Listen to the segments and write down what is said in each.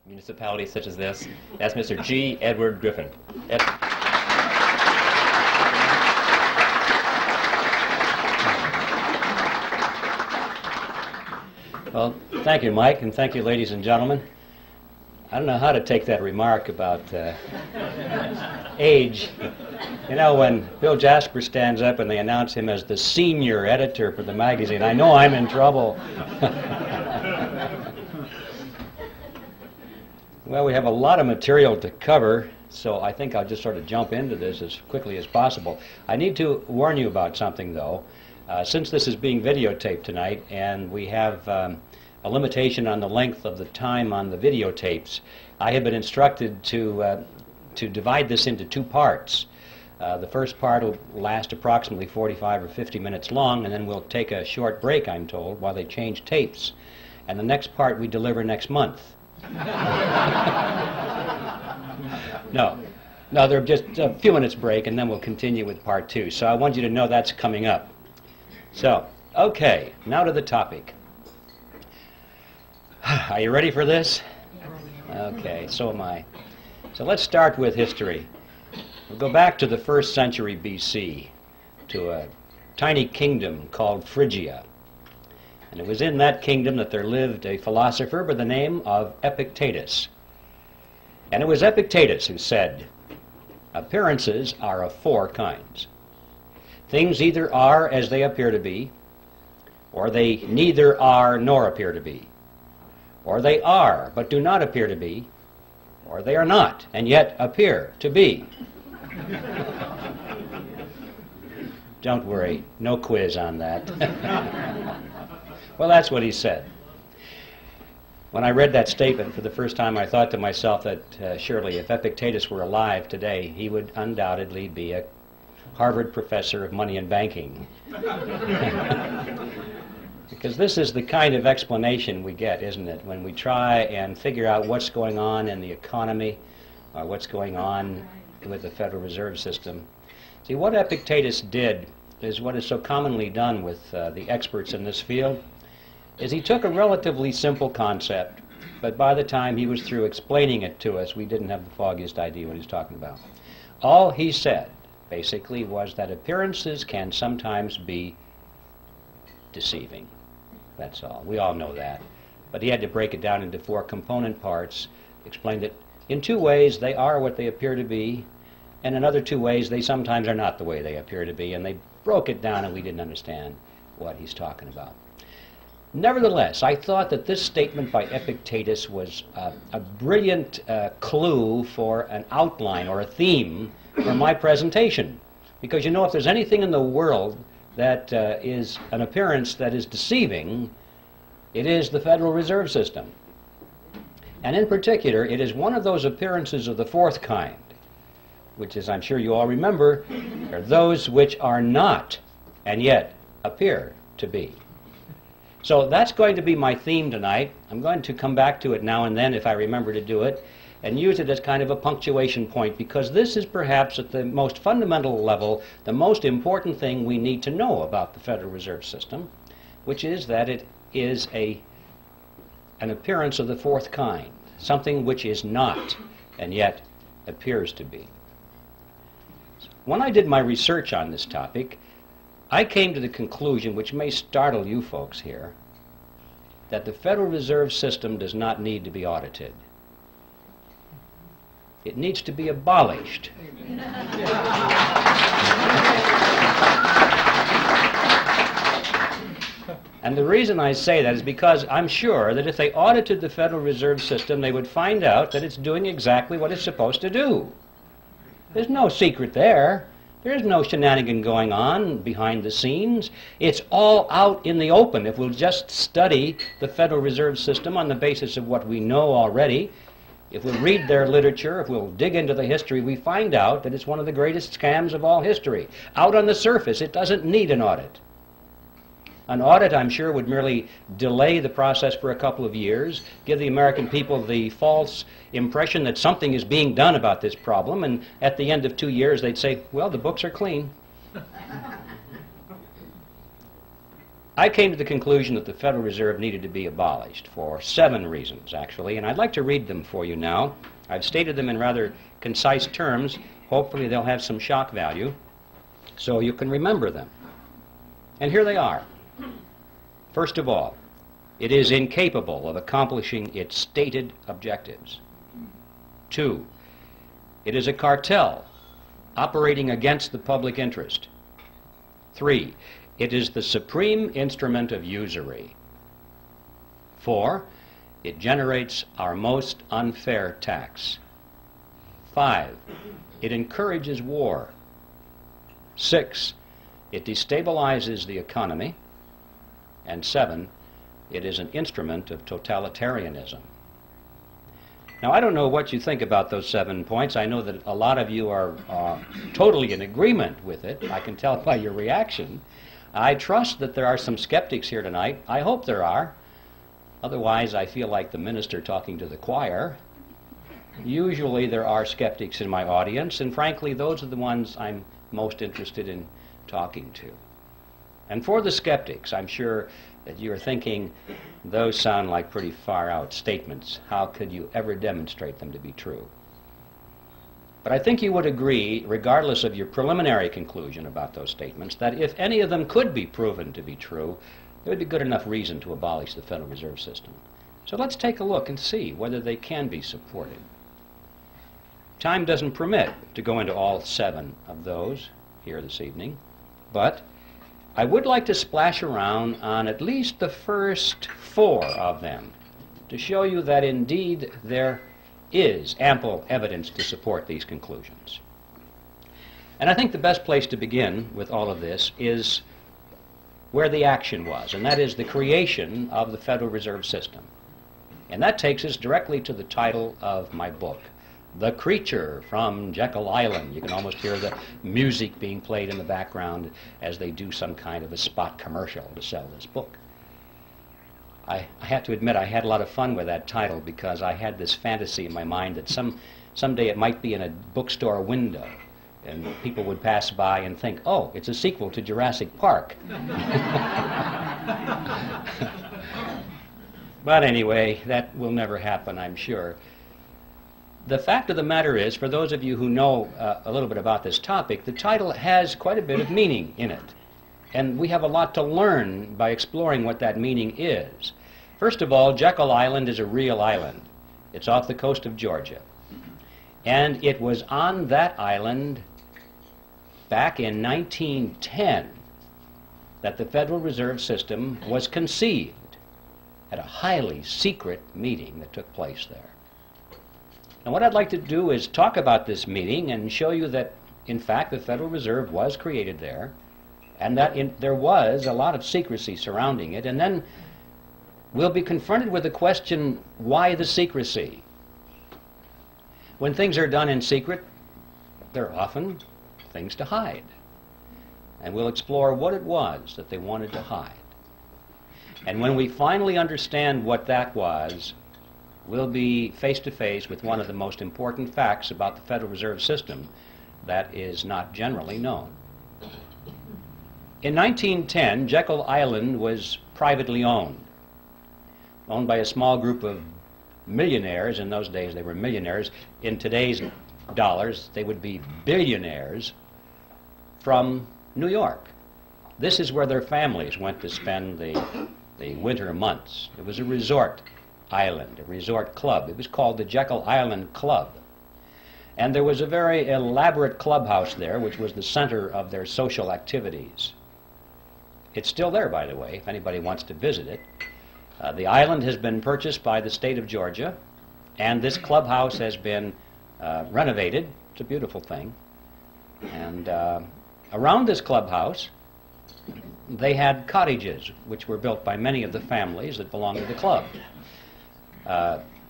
municipalities such as this. That's Mr. G. Edward Griffin. Well, thank you, Mike, and thank you, ladies and gentlemen. I don't know how to take that remark about age. You know, when Bill Jasper stands up and they announce him as the senior editor for the magazine, I know I'm in trouble. Well, we have a lot of material to cover, so I think I'll just sort of jump into this as quickly as possible. I need to warn you about something, though. Since this is being videotaped tonight, and we have a limitation on the length of the time on the videotapes, I have been instructed to divide this into two parts. The first part will last approximately 45 or 50 minutes long, and then we'll take a short break, I'm told, while they change tapes. And the next part we deliver next month. No, they're just a few minutes break, and then we'll continue with part two. So I want you to know that's coming up. So, okay, now to the topic. Are you ready for this? Okay, so am I. So let's start with history. We'll go back to the 1st century BC, to a tiny kingdom called Phrygia. And it was in that kingdom that there lived a philosopher by the name of Epictetus. And it was Epictetus who said, "Appearances are of 4 kinds. Things either are as they appear to be, or they neither are nor appear to be, or they are but do not appear to be, or they are not and yet appear to be." Don't worry, no quiz on that. Well, that's what he said. When I read that statement for the first time, I thought to myself that surely if Epictetus were alive today, he would undoubtedly be a Harvard professor of money and banking. Because this is the kind of explanation we get, isn't it, when we try and figure out what's going on in the economy, or what's going on with the Federal Reserve System. See, what Epictetus did is what is so commonly done with the experts in this field, is he took a relatively simple concept, but by the time he was through explaining it to us, we didn't have the foggiest idea what he was talking about. All he said, basically, was that appearances can sometimes be deceiving. That's all. We all know that. But he had to break it down into 4 component parts, explain that in 2 ways they are what they appear to be, and in other 2 ways they sometimes are not the way they appear to be, and they broke it down and we didn't understand what he's talking about. Nevertheless, I thought that this statement by Epictetus was a brilliant clue for an outline or a theme for my presentation. Because you know, if there's anything in the world that is an appearance that is deceiving, it is the Federal Reserve System. And in particular, it is one of those appearances of the 4th kind, which, as I'm sure you all remember, are those which are not and yet appear to be. So that's going to be my theme tonight. I'm going to come back to it now and then if I remember to do it, and use it as kind of a punctuation point, because this is perhaps at the most fundamental level the most important thing we need to know about the Federal Reserve System, which is that it is an appearance of the 4th kind, something which is not and yet appears to be. When I did my research on this topic, I came to the conclusion, which may startle you folks here, that the Federal Reserve System does not need to be audited. It needs to be abolished. And the reason I say that is because I'm sure that if they audited the Federal Reserve System, they would find out that it's doing exactly what it's supposed to do. There's no secret there. There's no shenanigan going on behind the scenes. It's all out in the open. If we'll just study the Federal Reserve System on the basis of what we know already, if we'll read their literature, if we'll dig into the history, we find out that it's one of the greatest scams of all history. Out on the surface, it doesn't need an audit. An audit, I'm sure, would merely delay the process for a couple of years, give the American people the false impression that something is being done about this problem, and at the end of 2 years they'd say, well, the books are clean. I came to the conclusion that the Federal Reserve needed to be abolished for 7 reasons, actually, and I'd like to read them for you now. I've stated them in rather concise terms. Hopefully they'll have some shock value so you can remember them. And here they are. First of all, it is incapable of accomplishing its stated objectives. 2, it is a cartel operating against the public interest. 3, it is the supreme instrument of usury. 4, it generates our most unfair tax. 5, it encourages war. 6, it destabilizes the economy. And 7, it is an instrument of totalitarianism. Now, I don't know what you think about those 7 points. I know that a lot of you are totally in agreement with it. I can tell by your reaction. I trust that there are some skeptics here tonight. I hope there are. Otherwise, I feel like the minister talking to the choir. Usually there are skeptics in my audience, and frankly, those are the ones I'm most interested in talking to. And for the skeptics, I'm sure that you're thinking, those sound like pretty far-out statements. How could you ever demonstrate them to be true? But I think you would agree, regardless of your preliminary conclusion about those statements, that if any of them could be proven to be true, there would be good enough reason to abolish the Federal Reserve System. So let's take a look and see whether they can be supported. Time doesn't permit to go into all 7 of those here this evening, but I would like to splash around on at least the first 4 of them to show you that indeed there is ample evidence to support these conclusions. And I think the best place to begin with all of this is where the action was, and that is the creation of the Federal Reserve System. And that takes us directly to the title of my book, The Creature from Jekyll Island. You can almost hear the music being played in the background as they do some kind of a spot commercial to sell this book. I have to admit I had a lot of fun with that title because I had this fantasy in my mind that someday it might be in a bookstore window and people would pass by and think, oh, it's a sequel to Jurassic Park. But anyway, that will never happen, I'm sure. The fact of the matter is, for those of you who know a little bit about this topic, the title has quite a bit of meaning in it. And we have a lot to learn by exploring what that meaning is. First of all, Jekyll Island is a real island. It's off the coast of Georgia. And it was on that island back in 1910 that the Federal Reserve System was conceived at a highly secret meeting that took place there. And what I'd like to do is talk about this meeting and show you that, in fact, the Federal Reserve was created there, and that there was a lot of secrecy surrounding it, and then we'll be confronted with the question, why the secrecy? When things are done in secret, there are often things to hide. And we'll explore what it was that they wanted to hide. And when we finally understand what that was, we'll be face to face with one of the most important facts about the Federal Reserve System that is not generally known. In 1910, Jekyll Island was privately owned by a small group of millionaires. In those days, they were millionaires. In today's dollars, they would be billionaires from New York. This is where their families went to spend the winter months. It was a resort island, a resort club. It was called the Jekyll Island Club. And there was a very elaborate clubhouse there, which was the center of their social activities. It's still there, by the way, if anybody wants to visit it. The island has been purchased by the state of Georgia, and this clubhouse has been renovated. It's a beautiful thing. And around this clubhouse, they had cottages, which were built by many of the families that belonged to the club.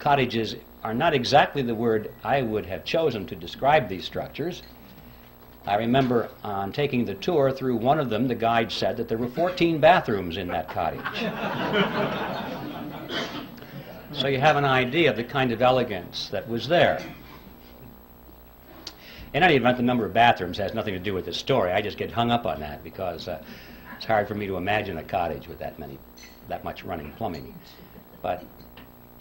Cottages are not exactly the word I would have chosen to describe these structures. I remember on taking the tour through one of them, the guide said that there were 14 bathrooms in that cottage. So you have an idea of the kind of elegance that was there. In any event, the number of bathrooms has nothing to do with the story. I just get hung up on that because It's hard for me to imagine a cottage with that much running plumbing. But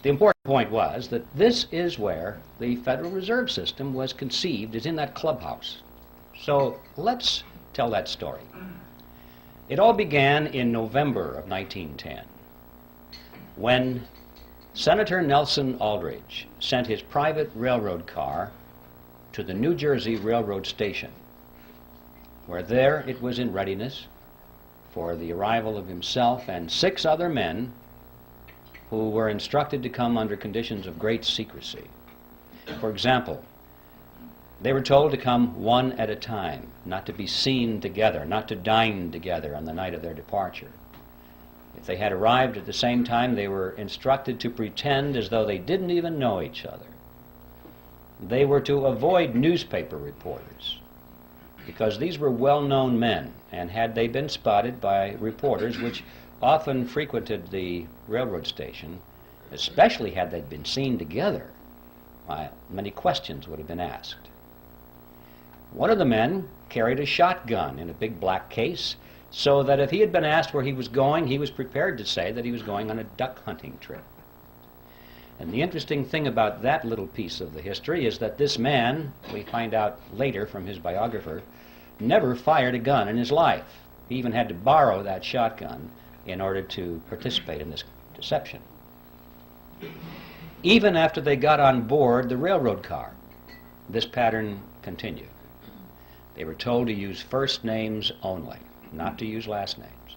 the important point was that this is where the Federal Reserve System was conceived, is in that clubhouse. So let's tell that story. It all began in November of 1910, when Senator Nelson Aldrich sent his private railroad car to the New Jersey Railroad Station, where there it was in readiness for the arrival of himself and 6 other men who were instructed to come under conditions of great secrecy. For example, they were told to come one at a time, not to be seen together, not to dine together on the night of their departure. If they had arrived at the same time, they were instructed to pretend as though they didn't even know each other. They were to avoid newspaper reporters, because these were well-known men, and had they been spotted by reporters, which often frequented the railroad station, especially had they been seen together, many questions would have been asked. One of the men carried a shotgun in a big black case, so that if he had been asked where he was going, he was prepared to say that he was going on a duck hunting trip. And the interesting thing about that little piece of the history is that this man, we find out later from his biographer, never fired a gun in his life. He even had to borrow that shotgun in order to participate in this deception. Even after they got on board the railroad car, this pattern continued. They were told to use first names only, not to use last names.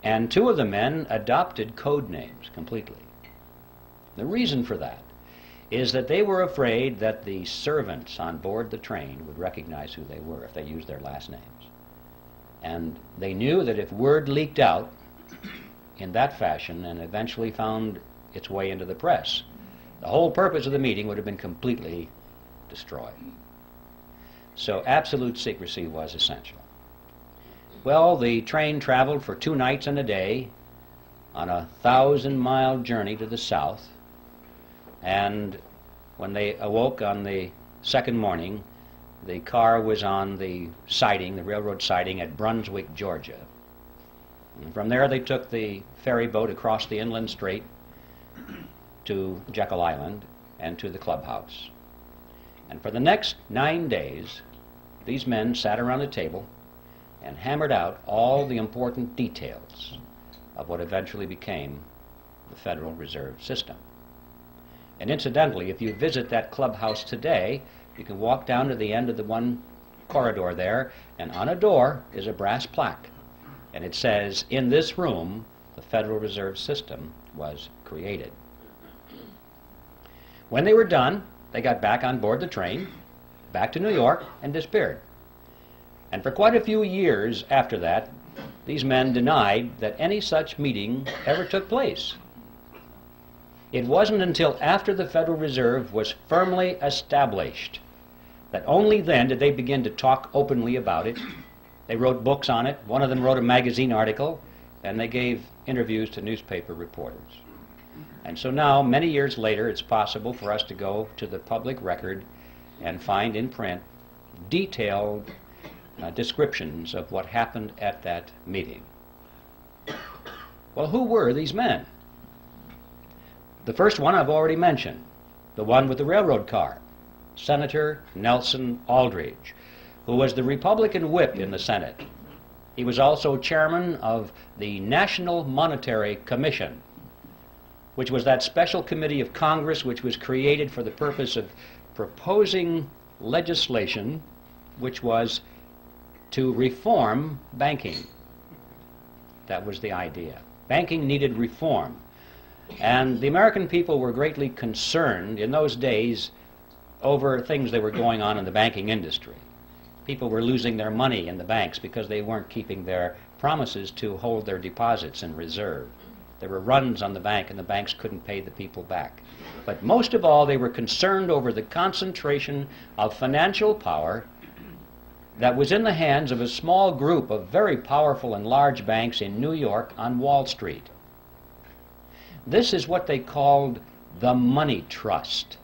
And 2 of the men adopted code names completely. The reason for that is that they were afraid that the servants on board the train would recognize who they were if they used their last names. And they knew that if word leaked out in that fashion and eventually found its way into the press, the whole purpose of the meeting would have been completely destroyed. So absolute secrecy was essential. Well, the train traveled for 2 nights and a day on a 1,000-mile journey to the south, and when they awoke on the second morning, the car was on the siding, the railroad siding at Brunswick, Georgia. And from there they took the ferry boat across the inland strait to Jekyll Island and to the clubhouse. And for the next 9 days, these men sat around a table and hammered out all the important details of what eventually became the Federal Reserve System. And incidentally, if you visit that clubhouse today, you can walk down to the end of the one corridor there, and on a door is a brass plaque. And it says, "In this room, the Federal Reserve System was created." When they were done, they got back on board the train, back to New York, and disappeared. And for quite a few years after that, these men denied that any such meeting ever took place. It wasn't until after the Federal Reserve was firmly established that only then did they begin to talk openly about it. They wrote books on it. One of them wrote a magazine article, and they gave interviews to newspaper reporters. And so now, many years later, it's possible for us to go to the public record and find in print detailed descriptions of what happened at that meeting. Well, who were these men? The first one I've already mentioned, the one with the railroad car, Senator Nelson Aldrich, who was the Republican whip in the Senate. He was also chairman of the National Monetary Commission, which was that special committee of Congress which was created for the purpose of proposing legislation which was to reform banking. That was the idea. Banking needed reform. And the American people were greatly concerned in those days over things that were going on in the banking industry. People were losing their money in the banks because they weren't keeping their promises to hold their deposits in reserve. There were runs on the bank and the banks couldn't pay the people back. But most of all, they were concerned over the concentration of financial power that was in the hands of a small group of very powerful and large banks in New York on Wall Street. This is what they called the money trust.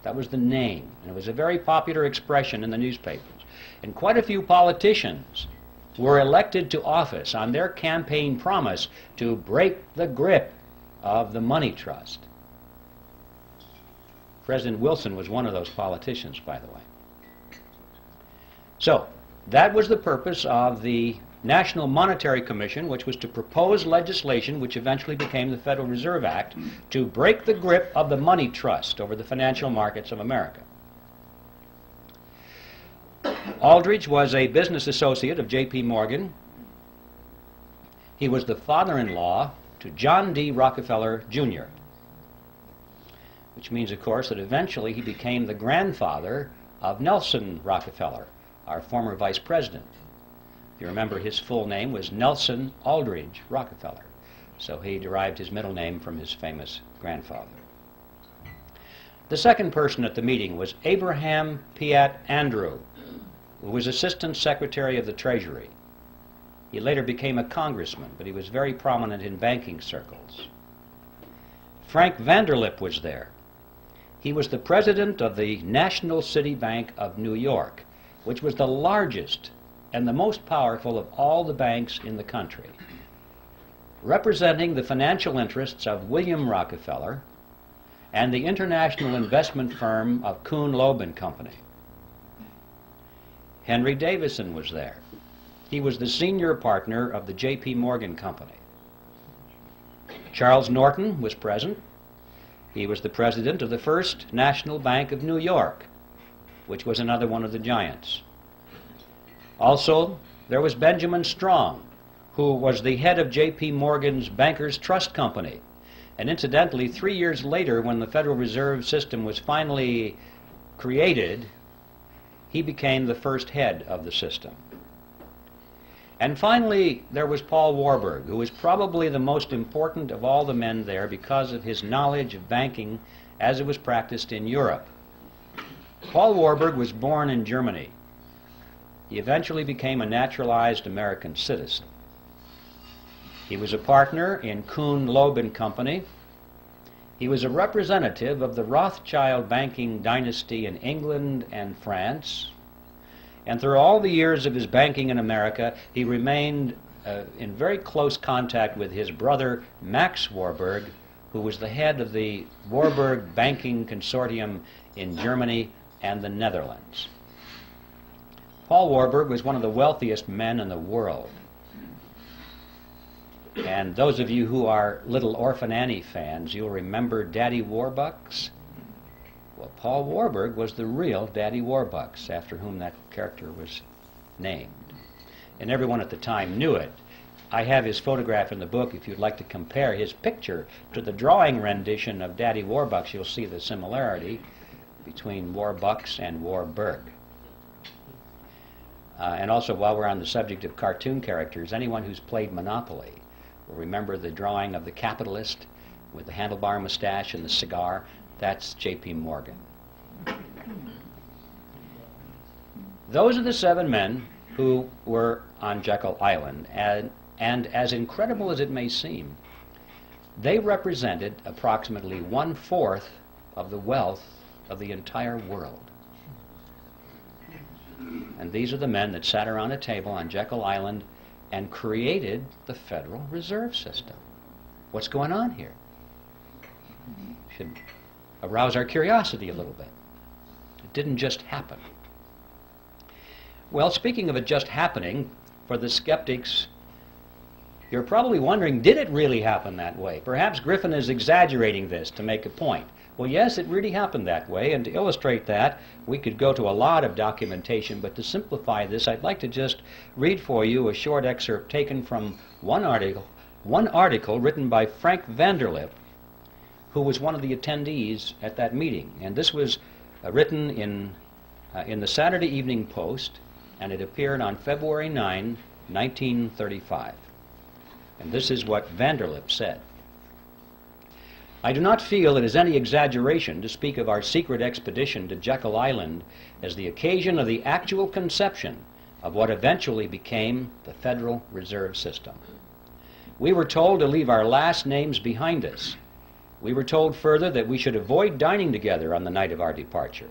That was the name, and it was a very popular expression in the newspapers. And quite a few politicians were elected to office on their campaign promise to break the grip of the money trust. President Wilson was one of those politicians, by the way. So, that was the purpose of the National Monetary Commission, which was to propose legislation which eventually became the Federal Reserve Act to break the grip of the money trust over the financial markets of America. Aldrich was a business associate of J.P. Morgan. He was the father-in-law to John D. Rockefeller, Jr., which means, of course, that eventually he became the grandfather of Nelson Rockefeller, our former vice president. If you remember, his full name was Nelson Aldrich Rockefeller, so he derived his middle name from his famous grandfather. The second person at the meeting was Abraham Piatt Andrew, who was Assistant Secretary of the Treasury. He later became a congressman, but he was very prominent in banking circles. Frank Vanderlip was there. He was the president of the National City Bank of New York, which was the largest and the most powerful of all the banks in the country, representing the financial interests of William Rockefeller and the international investment firm of Kuhn, Loeb and Company. Henry Davison was there. He was the senior partner of the J.P. Morgan Company. Charles Norton was present. He was the president of the First National Bank of New York, which was another one of the giants. Also, there was Benjamin Strong, who was the head of J.P. Morgan's Bankers Trust Company. And incidentally, 3 years later, when the Federal Reserve System was finally created, he became the first head of the system. And finally, there was Paul Warburg, who was probably the most important of all the men there because of his knowledge of banking as it was practiced in Europe. Paul Warburg was born in Germany. He eventually became a naturalized American citizen. He was a partner in Kuhn, Loeb and Company. He was a representative of the Rothschild banking dynasty in England and France. And through all the years of his banking in America, he remained in very close contact with his brother, Max Warburg, who was the head of the Warburg Banking Consortium in Germany and the Netherlands. Paul Warburg was one of the wealthiest men in the world. And those of you who are Little Orphan Annie fans, you'll remember Daddy Warbucks. Well, Paul Warburg was the real Daddy Warbucks, after whom that character was named. And everyone at the time knew it. I have his photograph in the book. If you'd like to compare his picture to the drawing rendition of Daddy Warbucks, you'll see the similarity between Warbucks and Warburg. And also, while we're on the subject of cartoon characters, anyone who's played Monopoly will remember the drawing of the capitalist with the handlebar mustache and the cigar. That's J.P. Morgan. Those are the 7 men who were on Jekyll Island, and as incredible as it may seem, they represented approximately 1/4 of the wealth of the entire world. And these are the men that sat around a table on Jekyll Island and created the Federal Reserve System. What's going on here? Should arouse our curiosity a little bit. It didn't just happen. Well, speaking of it just happening, for the skeptics, you're probably wondering, did it really happen that way? Perhaps Griffin is exaggerating this to make a point. Well, yes, it really happened that way, and to illustrate that, we could go to a lot of documentation, but to simplify this, I'd like to just read for you a short excerpt taken from one article written by Frank Vanderlip, who was one of the attendees at that meeting. And this was written in the Saturday Evening Post, and it appeared on February 9, 1935. And this is what Vanderlip said. I do not feel it is any exaggeration to speak of our secret expedition to Jekyll Island as the occasion of the actual conception of what eventually became the Federal Reserve System. We were told to leave our last names behind us. We were told further that we should avoid dining together on the night of our departure.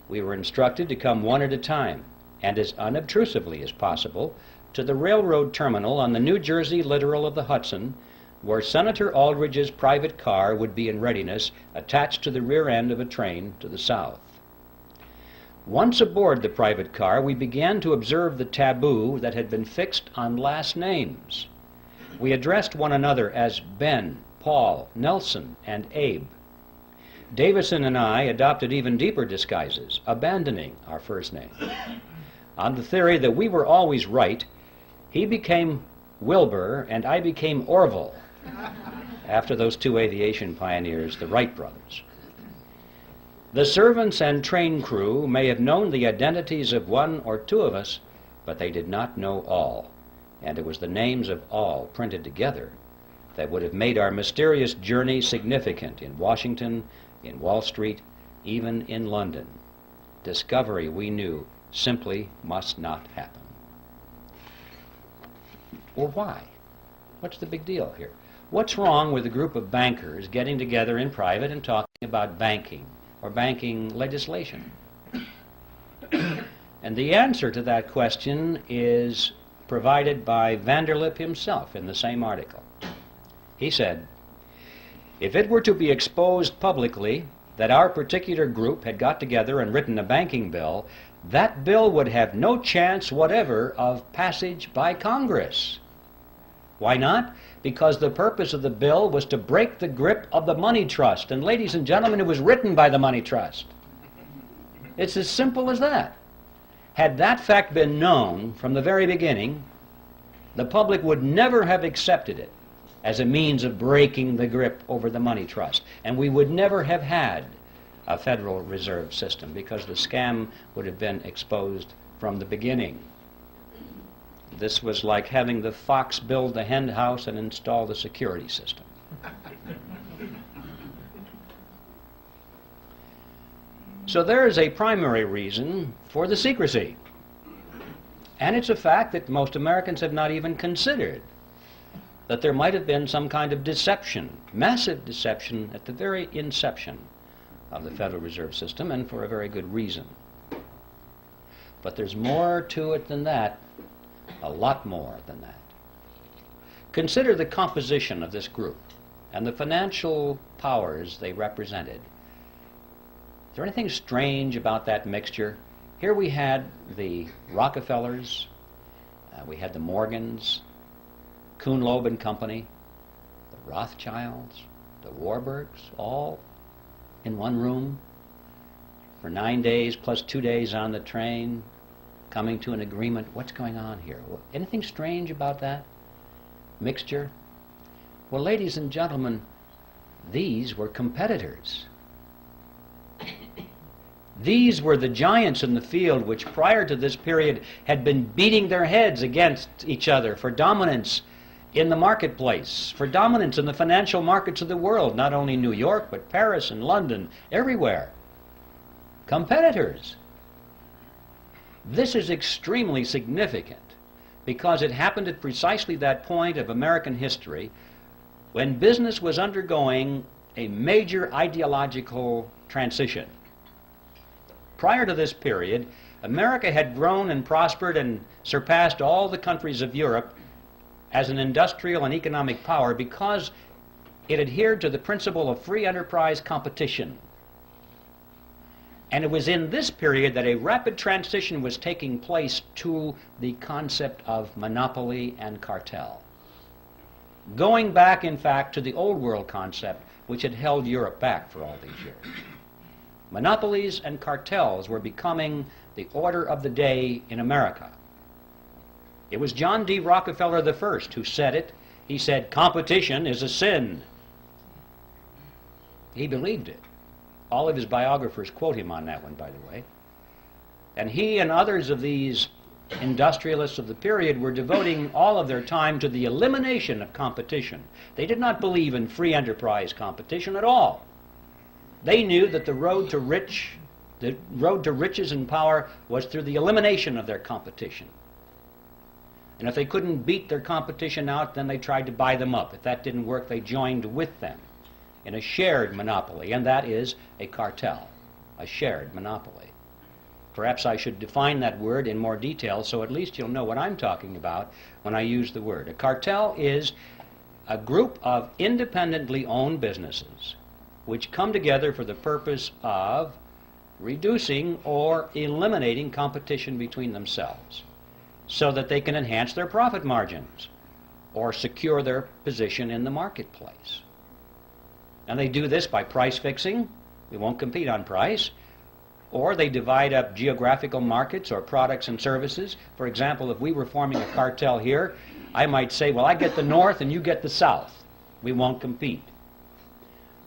We were instructed to come one at a time, and as unobtrusively as possible, to the railroad terminal on the New Jersey littoral of the Hudson, where Senator Aldrich's private car would be in readiness, attached to the rear end of a train to the south. Once aboard the private car, we began to observe the taboo that had been fixed on last names. We addressed one another as Ben, Paul, Nelson, and Abe. Davison and I adopted even deeper disguises, abandoning our first name. On the theory that we were always right, he became Wilbur and I became Orville, after those two aviation pioneers, the Wright brothers. The servants and train crew may have known the identities of one or two of us, but they did not know all, and it was the names of all printed together that would have made our mysterious journey significant in Washington, in Wall Street, even in London. Discovery, we knew, simply must not happen. Well, why? What's the big deal here? What's wrong with a group of bankers getting together in private and talking about banking or banking legislation? And the answer to that question is provided by Vanderlip himself in the same article. He said, "If it were to be exposed publicly that our particular group had got together and written a banking bill, that bill would have no chance whatever of passage by Congress." Why not? Because the purpose of the bill was to break the grip of the money trust. And ladies and gentlemen, it was written by the money trust. It's as simple as that. Had that fact been known from the very beginning, the public would never have accepted it as a means of breaking the grip over the money trust. And we would never have had a Federal Reserve System because the scam would have been exposed from the beginning. This was like having the fox build the hen house and install the security system. So there is a primary reason for the secrecy. And it's a fact that most Americans have not even considered, that there might have been some kind of deception, massive deception, at the very inception of the Federal Reserve System, and for a very good reason. But there's more to it than that, a lot more than that. Consider the composition of this group and the financial powers they represented. Is there anything strange about that mixture? Here we had the Rockefellers, we had the Morgans, Kuhn, Loeb and Company, the Rothschilds, the Warburgs, all in one room for 9 days plus 2 days on the train, coming to an agreement. What's going on here? Anything strange about that mixture? Well, ladies and gentlemen, these were competitors. These were the giants in the field which prior to this period had been beating their heads against each other for dominance in the marketplace, for dominance in the financial markets of the world, not only New York, but Paris and London, everywhere. Competitors. This is extremely significant because it happened at precisely that point of American history when business was undergoing a major ideological transition. Prior to this period, America had grown and prospered and surpassed all the countries of Europe as an industrial and economic power because it adhered to the principle of free enterprise competition. And it was in this period that a rapid transition was taking place to the concept of monopoly and cartel. Going back, in fact, to the old world concept which had held Europe back for all these years. Monopolies and cartels were becoming the order of the day in America. It was John D. Rockefeller I who said it. He said, "Competition is a sin." He believed it. All of his biographers quote him on that one, by the way. And he and others of these industrialists of the period were devoting all of their time to the elimination of competition. They did not believe in free enterprise competition at all. They knew that the road to riches and power was through the elimination of their competition. And if they couldn't beat their competition out, then they tried to buy them up. If that didn't work, they joined with them in a shared monopoly, and that is a cartel, a shared monopoly. Perhaps I should define that word in more detail so at least you'll know what I'm talking about when I use the word. A cartel is a group of independently owned businesses which come together for the purpose of reducing or eliminating competition between themselves so that they can enhance their profit margins or secure their position in the marketplace. And they do this by price fixing. We won't compete on price. Or they divide up geographical markets or products and services. For example, if we were forming a cartel here, I might say, well, I get the north and you get the south. We won't compete.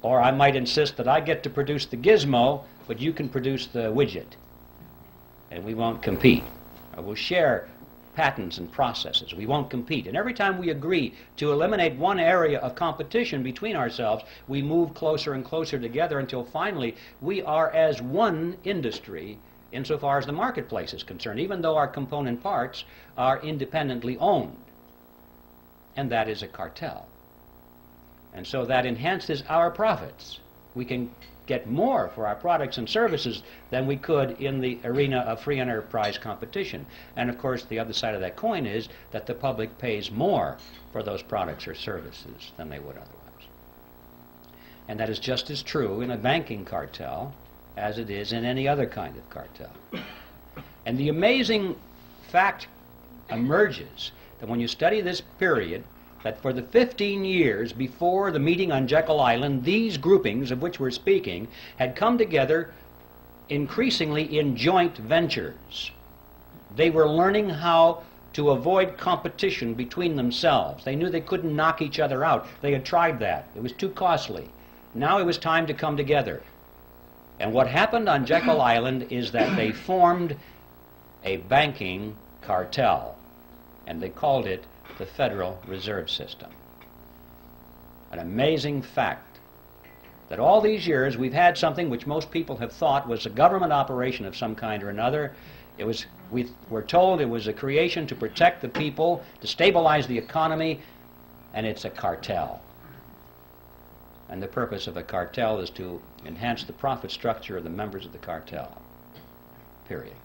Or I might insist that I get to produce the gizmo, but you can produce the widget. And we won't compete. Or we'll share patents and processes. We won't compete. And every time we agree to eliminate one area of competition between ourselves, we move closer and closer together until finally we are as one industry insofar as the marketplace is concerned, even though our component parts are independently owned. And that is a cartel. And so that enhances our profits. We can get more for our products and services than we could in the arena of free enterprise competition. And of course, the other side of that coin is that the public pays more for those products or services than they would otherwise. And that is just as true in a banking cartel as it is in any other kind of cartel. And the amazing fact emerges that when you study this period, that for the 15 years before the meeting on Jekyll Island, these groupings of which we're speaking had come together increasingly in joint ventures. They were learning how to avoid competition between themselves. They knew they couldn't knock each other out. They had tried that. It was too costly. Now it was time to come together. And what happened on Jekyll Island is that they formed a banking cartel, and they called it the Federal Reserve System. An amazing fact that all these years we've had something which most people have thought was a government operation of some kind or another. We were told it was a creation to protect the people, to stabilize the economy, and it's a cartel. And the purpose of a cartel is to enhance the profit structure of the members of the cartel. Period.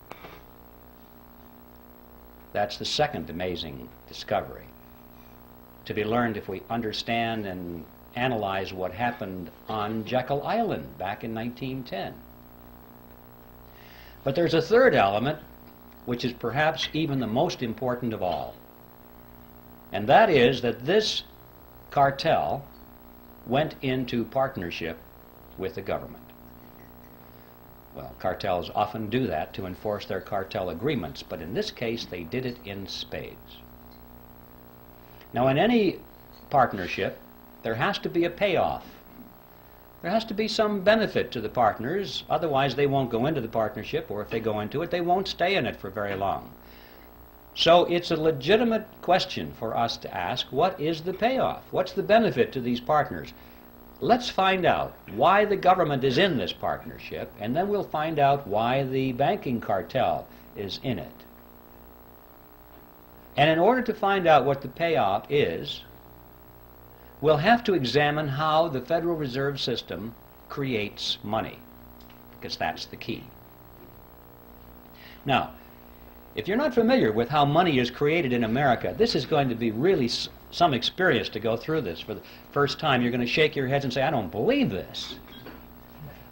That's the second amazing discovery, to be learned if we understand and analyze what happened on Jekyll Island back in 1910. But there's a third element, which is perhaps even the most important of all, and that is that this cartel went into partnership with the government. Well, cartels often do that to enforce their cartel agreements, but in this case they did it in spades. Now, in any partnership, there has to be a payoff. There has to be some benefit to the partners, otherwise they won't go into the partnership, or if they go into it, they won't stay in it for very long. So it's a legitimate question for us to ask, what is the payoff? What's the benefit to these partners? Let's find out why the government is in this partnership, and then we'll find out why the banking cartel is in it. And in order to find out what the payoff is, we'll have to examine how the Federal Reserve System creates money, because that's the key. Now, if you're not familiar with how money is created in America, this is going to be really some experience to go through this. For the first time, you're going to shake your heads and say, I don't believe this.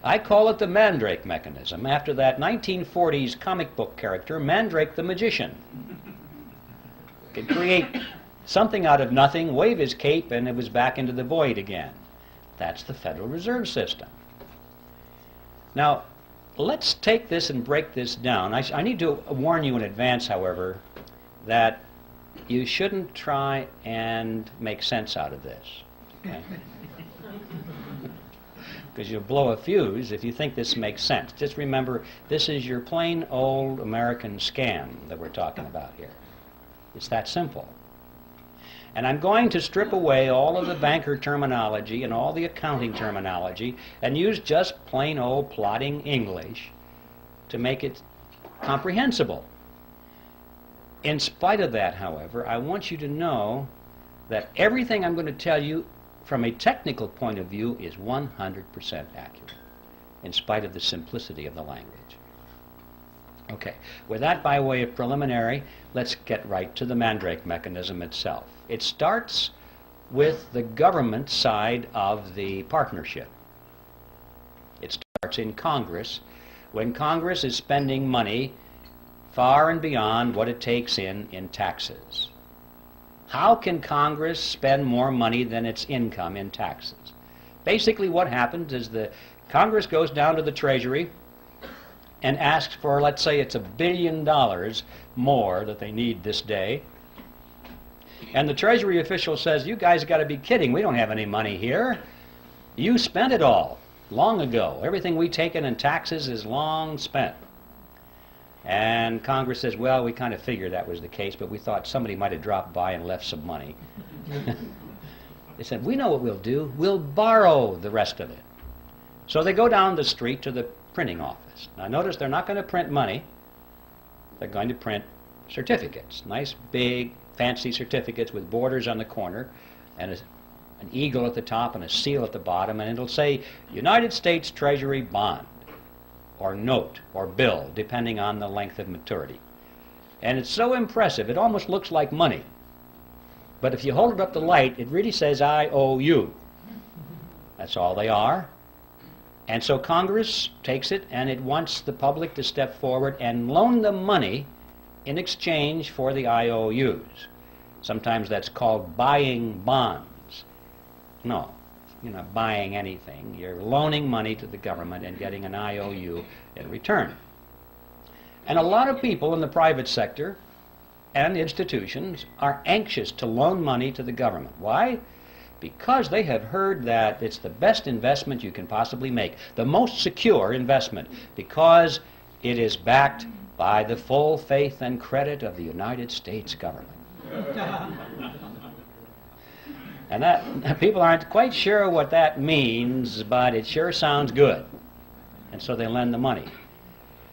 I call it the Mandrake mechanism, after that 1940s comic book character, Mandrake the Magician. Could create something out of nothing, wave his cape, and it was back into the void again. That's the Federal Reserve System. Now, let's take this and break this down. I need to warn you in advance, however, that you shouldn't try and make sense out of this. Okay? Because you'll blow a fuse if you think this makes sense. Just remember, this is your plain old American scam that we're talking about here. It's that simple. And I'm going to strip away all of the banker terminology and all the accounting terminology and use just plain old plodding English to make it comprehensible. In spite of that, however, I want you to know that everything I'm going to tell you from a technical point of view is 100% accurate, in spite of the simplicity of the language. Okay, with that by way of preliminary, let's get right to the Mandrake mechanism itself. It starts with the government side of the partnership. It starts in Congress, when Congress is spending money far and beyond what it takes in taxes. How can Congress spend more money than its income in taxes? Basically what happens is the Congress goes down to the Treasury and asks for, let's say it's $1 billion more that they need this day. And the Treasury official says, you guys got to be kidding, we don't have any money here. You spent it all long ago. Everything we taken in taxes is long spent. And Congress says, well, we kind of figured that was the case, but we thought somebody might have dropped by and left some money. They said, we know what we'll do. We'll borrow the rest of it. So they go down the street to the printing office. Now notice they're not going to print money. They're going to print certificates. Nice, big, fancy certificates with borders on the corner and an eagle at the top and a seal at the bottom, and it'll say United States Treasury bond or note or bill, depending on the length of maturity. And it's so impressive, it almost looks like money. But if you hold it up to light, it really says I owe you. That's all they are. And so Congress takes it and it wants the public to step forward and loan them money in exchange for the IOUs. Sometimes that's called buying bonds. No, you're not buying anything. You're loaning money to the government and getting an IOU in return. And a lot of people in the private sector and institutions are anxious to loan money to the government. Why? Because they have heard that it's the best investment you can possibly make, the most secure investment, because it is backed by the full faith and credit of the United States government. And that people aren't quite sure what that means, but it sure sounds good. And so they lend the money.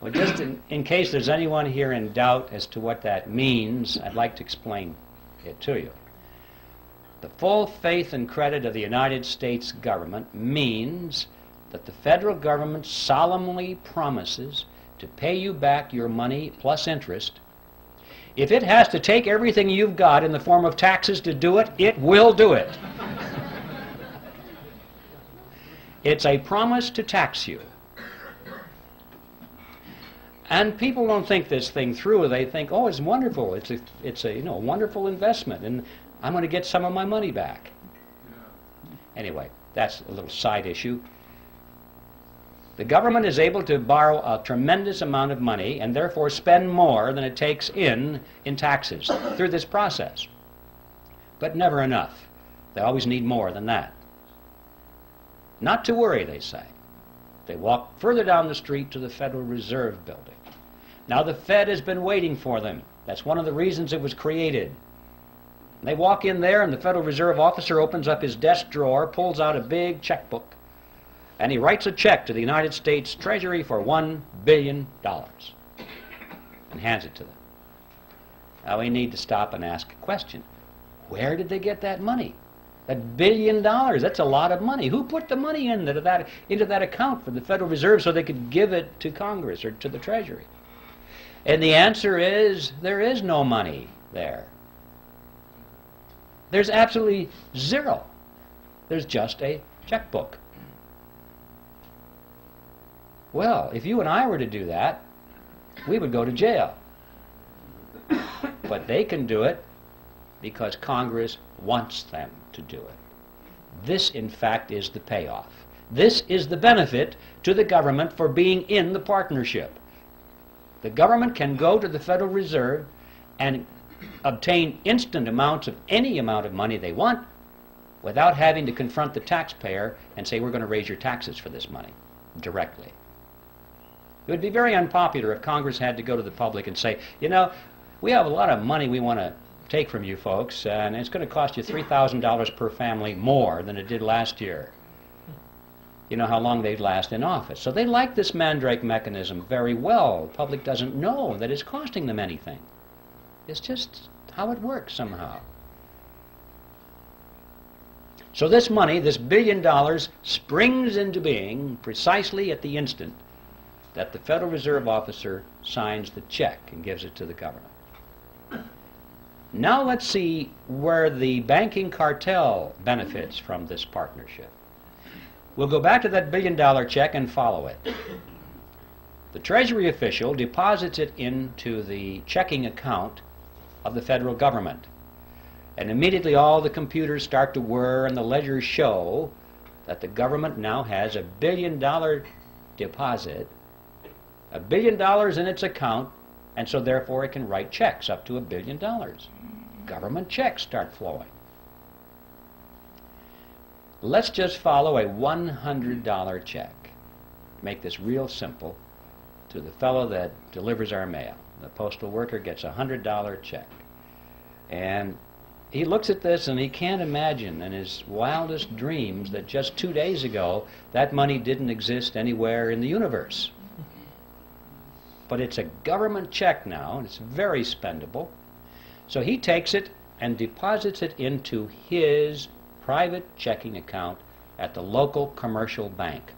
Well, just in case there's anyone here in doubt as to what that means, I'd like to explain it to you. The full faith and credit of the United States government means that the federal government solemnly promises to pay you back your money plus interest. If it has to take everything you've got in the form of taxes to do it, it will do it. It's a promise to tax you. And people don't think this thing through. They think, oh, it's wonderful. It's a wonderful investment, and I'm going to get some of my money back. Anyway, that's a little side issue. The government is able to borrow a tremendous amount of money and therefore spend more than it takes in taxes through this process. But never enough. They always need more than that. Not to worry, they say. They walk further down the street to the Federal Reserve Building. Now the Fed has been waiting for them. That's one of the reasons it was created. They walk in there and the Federal Reserve officer opens up his desk drawer, pulls out a big checkbook, and he writes a check to the United States Treasury for $1 billion and hands it to them. Now we need to stop and ask a question. Where did they get that money? That $1 billion, that's a lot of money. Who put the money into that account for the Federal Reserve so they could give it to Congress or to the Treasury? And the answer is, there is no money there. There's absolutely zero. There's just a checkbook. Well, if you and I were to do that, we would go to jail. But they can do it because Congress wants them to do it. This, in fact, is the payoff. This is the benefit to the government for being in the partnership. The government can go to the Federal Reserve and obtain instant amounts of any amount of money they want without having to confront the taxpayer and say, we're going to raise your taxes for this money directly. It would be very unpopular if Congress had to go to the public and say, you know, we have a lot of money we want to take from you folks, and it's going to cost you $3,000 per family more than it did last year. You know how long they'd last in office. So they like this Mandrake mechanism very well. The public doesn't know that it's costing them anything. It's just how it works somehow. So this money, this $1 billion, springs into being precisely at the instant that the Federal Reserve officer signs the check and gives it to the government. Now let's see where the banking cartel benefits from this partnership. We'll go back to that billion-dollar check and follow it. The Treasury official deposits it into the checking account of the federal government. And immediately all the computers start to whir and the ledgers show that the government now has $1 billion deposit, $1 billion in its account, and so therefore it can write checks up to $1 billion. Government checks start flowing. Let's just follow a $100 check. Make this real simple to the fellow that delivers our mail. The postal worker gets a $100 check. And he looks at this and he can't imagine in his wildest dreams that just 2 days ago that money didn't exist anywhere in the universe. But it's a government check now, and it's very spendable. So he takes it and deposits it into his private checking account at the local commercial bank.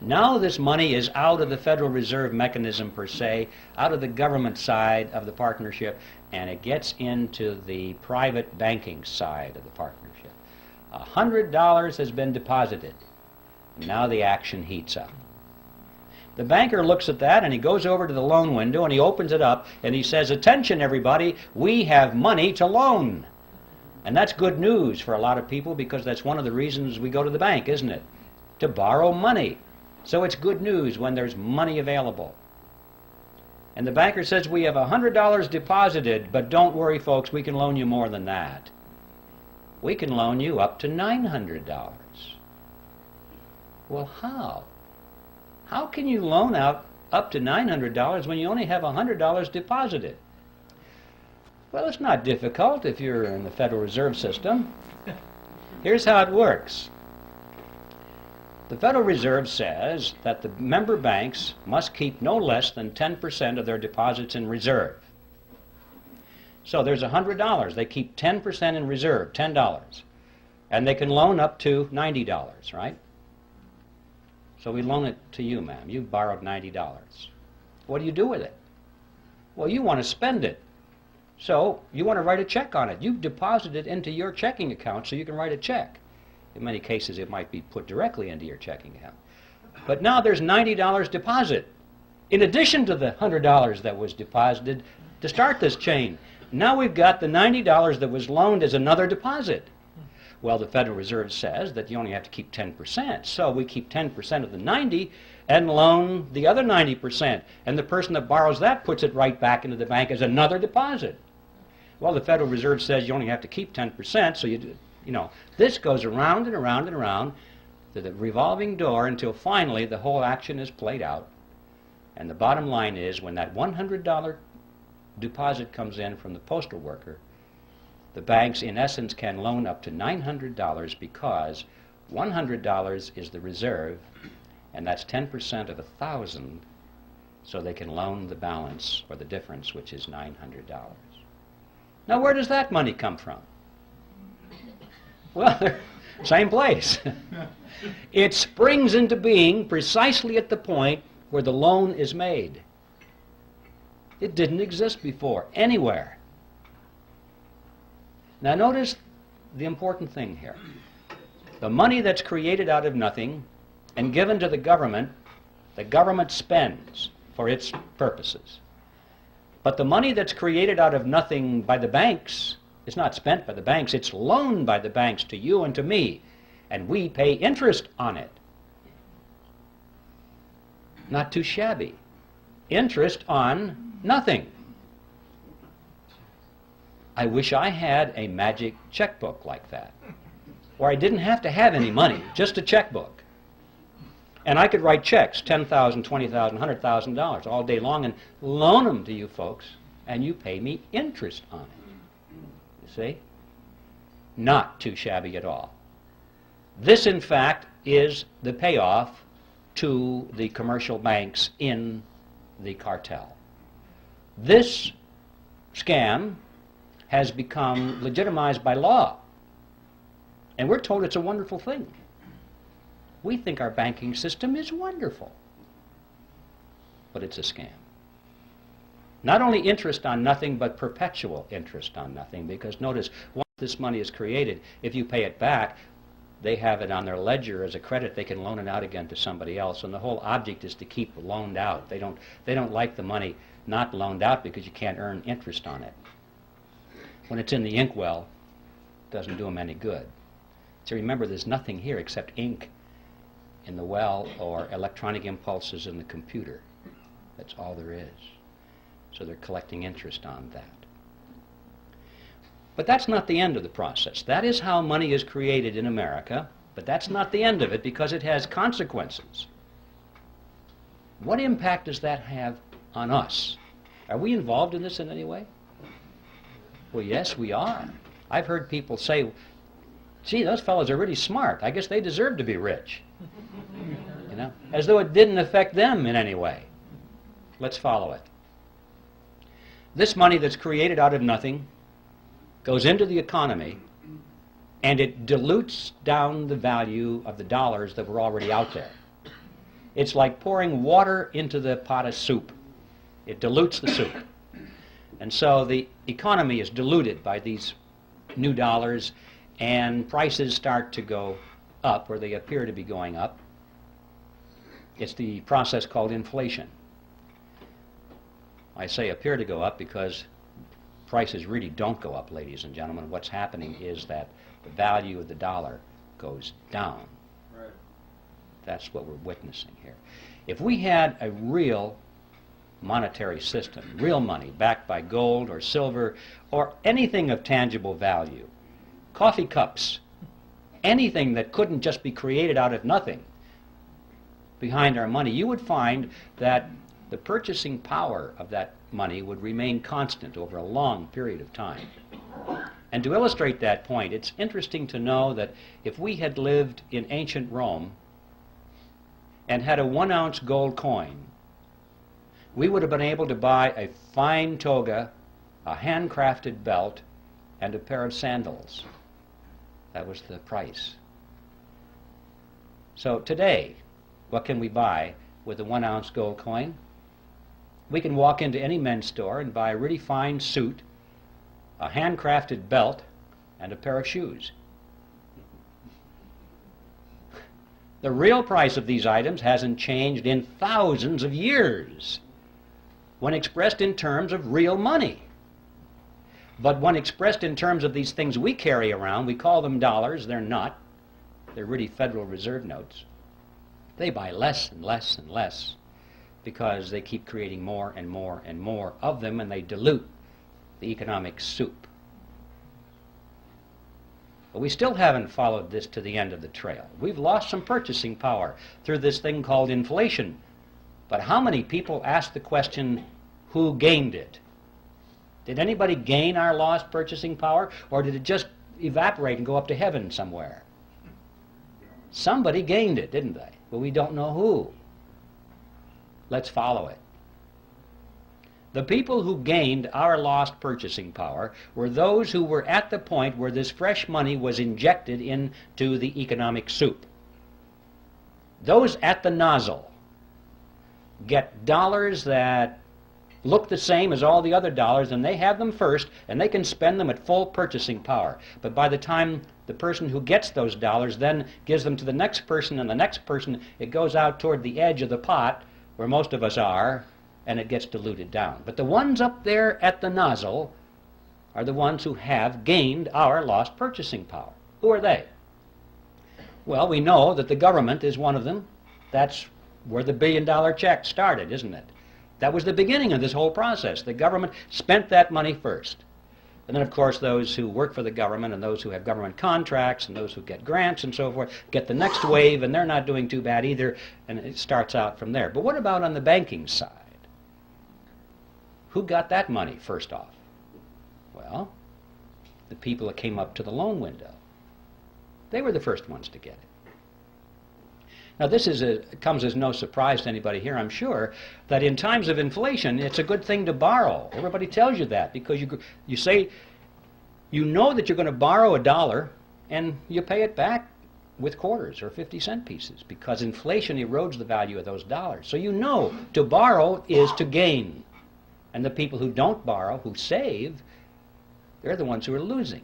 Now this money is out of the Federal Reserve mechanism per se, out of the government side of the partnership, and it gets into the private banking side of the partnership. $100 has been deposited, and now the action heats up. The banker looks at that and he goes over to the loan window and he opens it up and he says, "Attention everybody, we have money to loan." And that's good news for a lot of people because that's one of the reasons we go to the bank, isn't it? To borrow money. So it's good news when there's money available. And the banker says, "We have $100 deposited, but don't worry folks, we can loan you more than that. We can loan you up to $900. Well, how? How can you loan out up to $900 when you only have $100 deposited? Well, it's not difficult if you're in the Federal Reserve System. Here's how it works. The Federal Reserve says that the member banks must keep no less than 10% of their deposits in reserve. So there's $100. They keep 10% in reserve, $10. And they can loan up to $90, right? So we loan it to you, ma'am. You've borrowed $90. What do you do with it? Well, you want to spend it. So you want to write a check on it. You've deposited it into your checking account so you can write a check. In many cases, it might be put directly into your checking account. But now there's $90 deposit, in addition to the $100 that was deposited to start this chain. Now we've got the $90 that was loaned as another deposit. Well, the Federal Reserve says that you only have to keep 10%. So we keep 10% of the 90 and loan the other 90%. And the person that borrows that puts it right back into the bank as another deposit. Well, the Federal Reserve says you only have to keep 10%, so you know, this goes around and around and around to the revolving door until finally the whole action is played out. And the bottom line is when that $100 deposit comes in from the postal worker, the banks, in essence, can loan up to $900 because $100 is the reserve, and that's 10% of 1,000, so they can loan the balance, or the difference, which is $900. Now, where does that money come from? Well, same place. It springs into being precisely at the point where the loan is made. It didn't exist before, anywhere. Now notice the important thing here. The money that's created out of nothing and given to the government spends for its purposes. But the money that's created out of nothing by the banks is not spent by the banks, it's loaned by the banks to you and to me, and we pay interest on it. Not too shabby. Interest on nothing. I wish I had a magic checkbook like that, where I didn't have to have any money, just a checkbook. And I could write checks, $10,000, $20,000, $100,000 all day long and loan them to you folks, and you pay me interest on it. You see? Not too shabby at all. This, in fact, is the payoff to the commercial banks in the cartel. This scam has become legitimized by law. And we're told it's a wonderful thing. We think our banking system is wonderful. but it's a scam. Not only interest on nothing, but perpetual interest on nothing, because notice, once this money is created, if you pay it back, they have it on their ledger as a credit. They can loan it out again to somebody else, and the whole object is to keep loaned out. They don't like the money not loaned out because you can't earn interest on it. When it's in the inkwell, it doesn't do them any good. So remember, there's nothing here except ink in the well or electronic impulses in the computer. That's all there is. So they're collecting interest on that. But that's not the end of the process. That is how money is created in America, but that's not the end of it because it has consequences. What impact does that have on us? Are we involved in this in any way? Well, yes, we are. I've heard people say, gee, those fellows are really smart. I guess they deserve to be rich. You know, as though it didn't affect them in any way. Let's follow it. This money that's created out of nothing goes into the economy, and it dilutes down the value of the dollars that were already out there. It's like pouring water into the pot of soup. It dilutes the soup. And so the economy is diluted by these new dollars, and prices start to go up, or they appear to be going up. It's the process called inflation. I say appear to go up because prices really don't go up, ladies and gentlemen. What's happening is that the value of the dollar goes down. Right. That's what we're witnessing here. If we had a real monetary system, real money backed by gold or silver or anything of tangible value, coffee cups, anything that couldn't just be created out of nothing behind our money, you would find that the purchasing power of that money would remain constant over a long period of time. And to illustrate that point, it's interesting to know that if we had lived in ancient Rome and had a 1-ounce gold coin, we would have been able to buy a fine toga, a handcrafted belt, and a pair of sandals. That was the price. So today, what can we buy with a 1-ounce gold coin? We can walk into any men's store and buy a really fine suit, a handcrafted belt, and a pair of shoes. The real price of these items hasn't changed in thousands of years when expressed in terms of real money. But when expressed in terms of these things we carry around, we call them dollars. They're not. They're really Federal Reserve notes. They buy less and less and less because they keep creating more and more and more of them, and they dilute the economic soup. But we still haven't followed this to the end of the trail. We've lost some purchasing power through this thing called inflation. But how many people ask the question, who gained it? Did anybody gain our lost purchasing power, or did it just evaporate and go up to heaven somewhere? Somebody gained it, didn't they? But we don't know who. Let's follow it. The people who gained our lost purchasing power were those who were at the point where this fresh money was injected into the economic soup. Those at the nozzle get dollars that look the same as all the other dollars, and they have them first, and they can spend them at full purchasing power. But by the time the person who gets those dollars then gives them to the next person and the next person, it goes out toward the edge of the pot, where most of us are, and it gets diluted down. But the ones up there at the nozzle are the ones who have gained our lost purchasing power. Who are they? Well, we know that the government is one of them. That's where the billion-dollar check started, isn't it? That was the beginning of this whole process. The government spent that money first. And then, of course, those who work for the government and those who have government contracts and those who get grants and so forth get the next wave, and they're not doing too bad either, and it starts out from there. But what about on the banking side? Who got that money first off? Well, the people that came up to the loan window. They were the first ones to get it. Now, this comes as no surprise to anybody here, I'm sure, that in times of inflation, it's a good thing to borrow. Everybody tells you that because you say, you know that you're going to borrow $1 and you pay it back with quarters or 50-cent pieces because inflation erodes the value of those dollars. So you know to borrow is to gain. And the people who don't borrow, who save, they're the ones who are losing.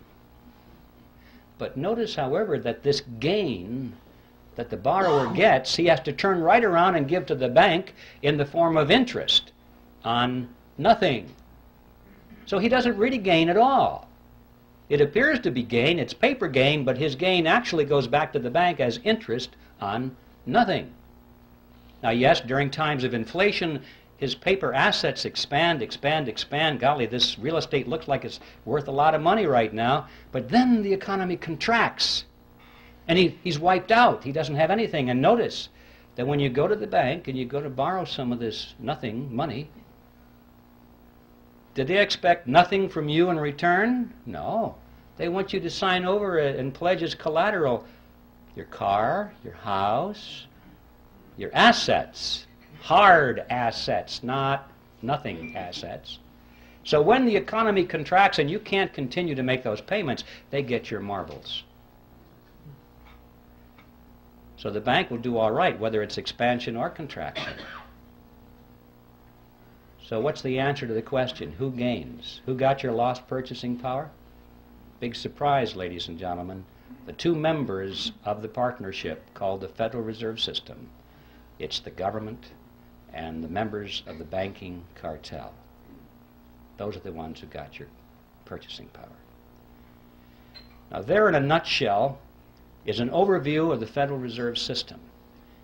But notice, however, that this gain that the borrower gets, he has to turn right around and give to the bank in the form of interest on nothing. So he doesn't really gain at all. It appears to be gain, it's paper gain, but his gain actually goes back to the bank as interest on nothing. Now yes, during times of inflation, his paper assets expand. Golly, this real estate looks like it's worth a lot of money right now, but then the economy contracts, and he's wiped out. He doesn't have anything. And notice that when you go to the bank and you go to borrow some of this nothing money, did they expect nothing from you in return? No. They want you to sign over and pledge as collateral your car, your house, your assets, hard assets, not nothing assets. So when the economy contracts and you can't continue to make those payments, they get your marbles. So the bank will do all right, whether it's expansion or contraction. So what's the answer to the question? Who gains? Who got your lost purchasing power? Big surprise, ladies and gentlemen. The two members of the partnership called the Federal Reserve System. It's the government and the members of the banking cartel. Those are the ones who got your purchasing power. Now there in a nutshell is an overview of the Federal Reserve System.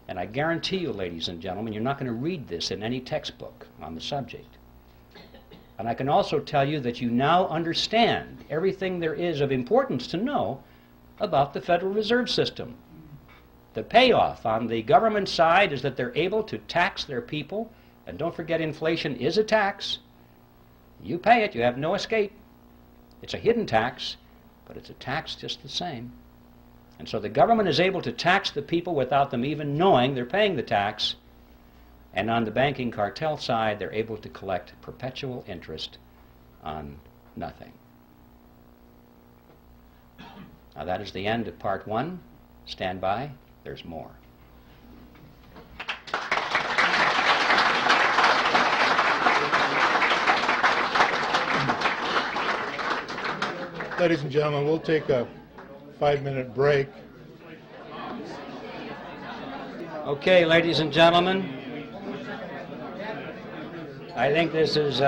And I guarantee you, ladies and gentlemen, you're not going to read this in any textbook on the subject. And I can also tell you that you now understand everything there is of importance to know about the Federal Reserve System. The payoff on the government side is that they're able to tax their people, and don't forget inflation is a tax. You pay it, you have no escape. It's a hidden tax, but it's a tax just the same. And so the government is able to tax the people without them even knowing they're paying the tax. And on the banking cartel side, they're able to collect perpetual interest on nothing. Now that is the end of part one. Stand by. There's more. Ladies and gentlemen, we'll take a 5-minute break. Okay, ladies and gentlemen, I think this is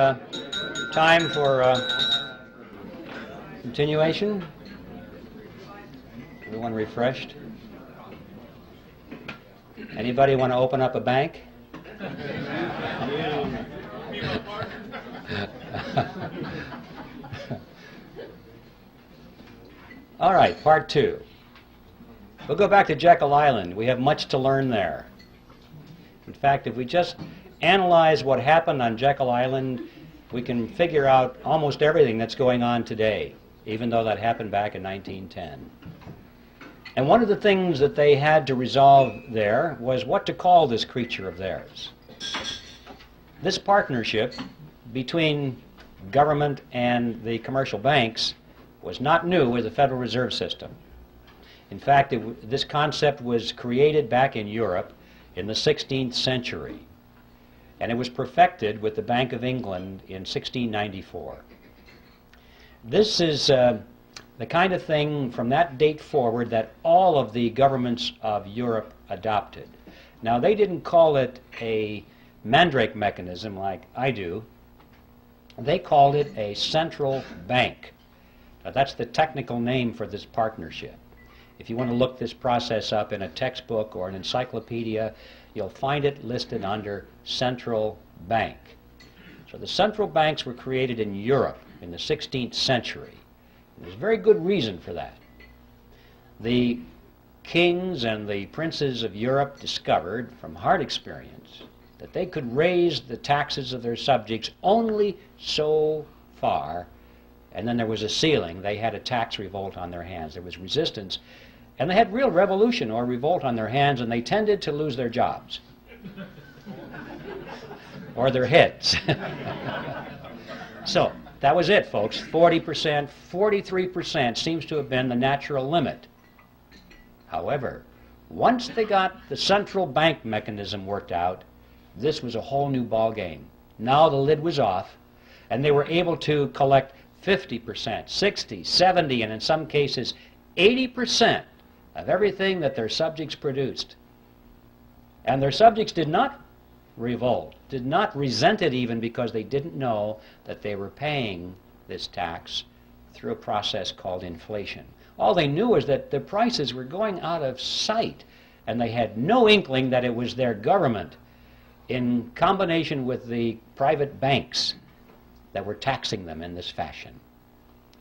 time for continuation. Everyone refreshed? Anybody want to open up a bank? All right, part two. We'll go back to Jekyll Island. We have much to learn there. In fact, if we just analyze what happened on Jekyll Island, we can figure out almost everything that's going on today, even though that happened back in 1910. And one of the things that they had to resolve there was what to call this creature of theirs. This partnership between government and the commercial banks was not new with the Federal Reserve System. In fact, this concept was created back in Europe in the 16th century, and it was perfected with the Bank of England in 1694. This is the kind of thing from that date forward that all of the governments of Europe adopted. Now, they didn't call it a mandrake mechanism like I do. They called it a central bank. Now, that's the technical name for this partnership. If you want to look this process up in a textbook or an encyclopedia, you'll find it listed under central bank. So the central banks were created in Europe in the 16th century. There's very good reason for that. The kings and the princes of Europe discovered from hard experience that they could raise the taxes of their subjects only so far, and then there was a ceiling. They had a tax revolt on their hands. There was resistance, and they had real revolution or revolt on their hands, and they tended to lose their jobs or their heads. So that was it, folks. 40%, 43% seems to have been the natural limit. However, once they got the central bank mechanism worked out, this was a whole new ball game. Now the lid was off, and they were able to collect 50%, 60, 70, and in some cases 80% of everything that their subjects produced. And their subjects did not revolt, did not resent it even, because they didn't know that they were paying this tax through a process called inflation. All they knew was that the prices were going out of sight, and they had no inkling that it was their government in combination with the private banks that were taxing them in this fashion.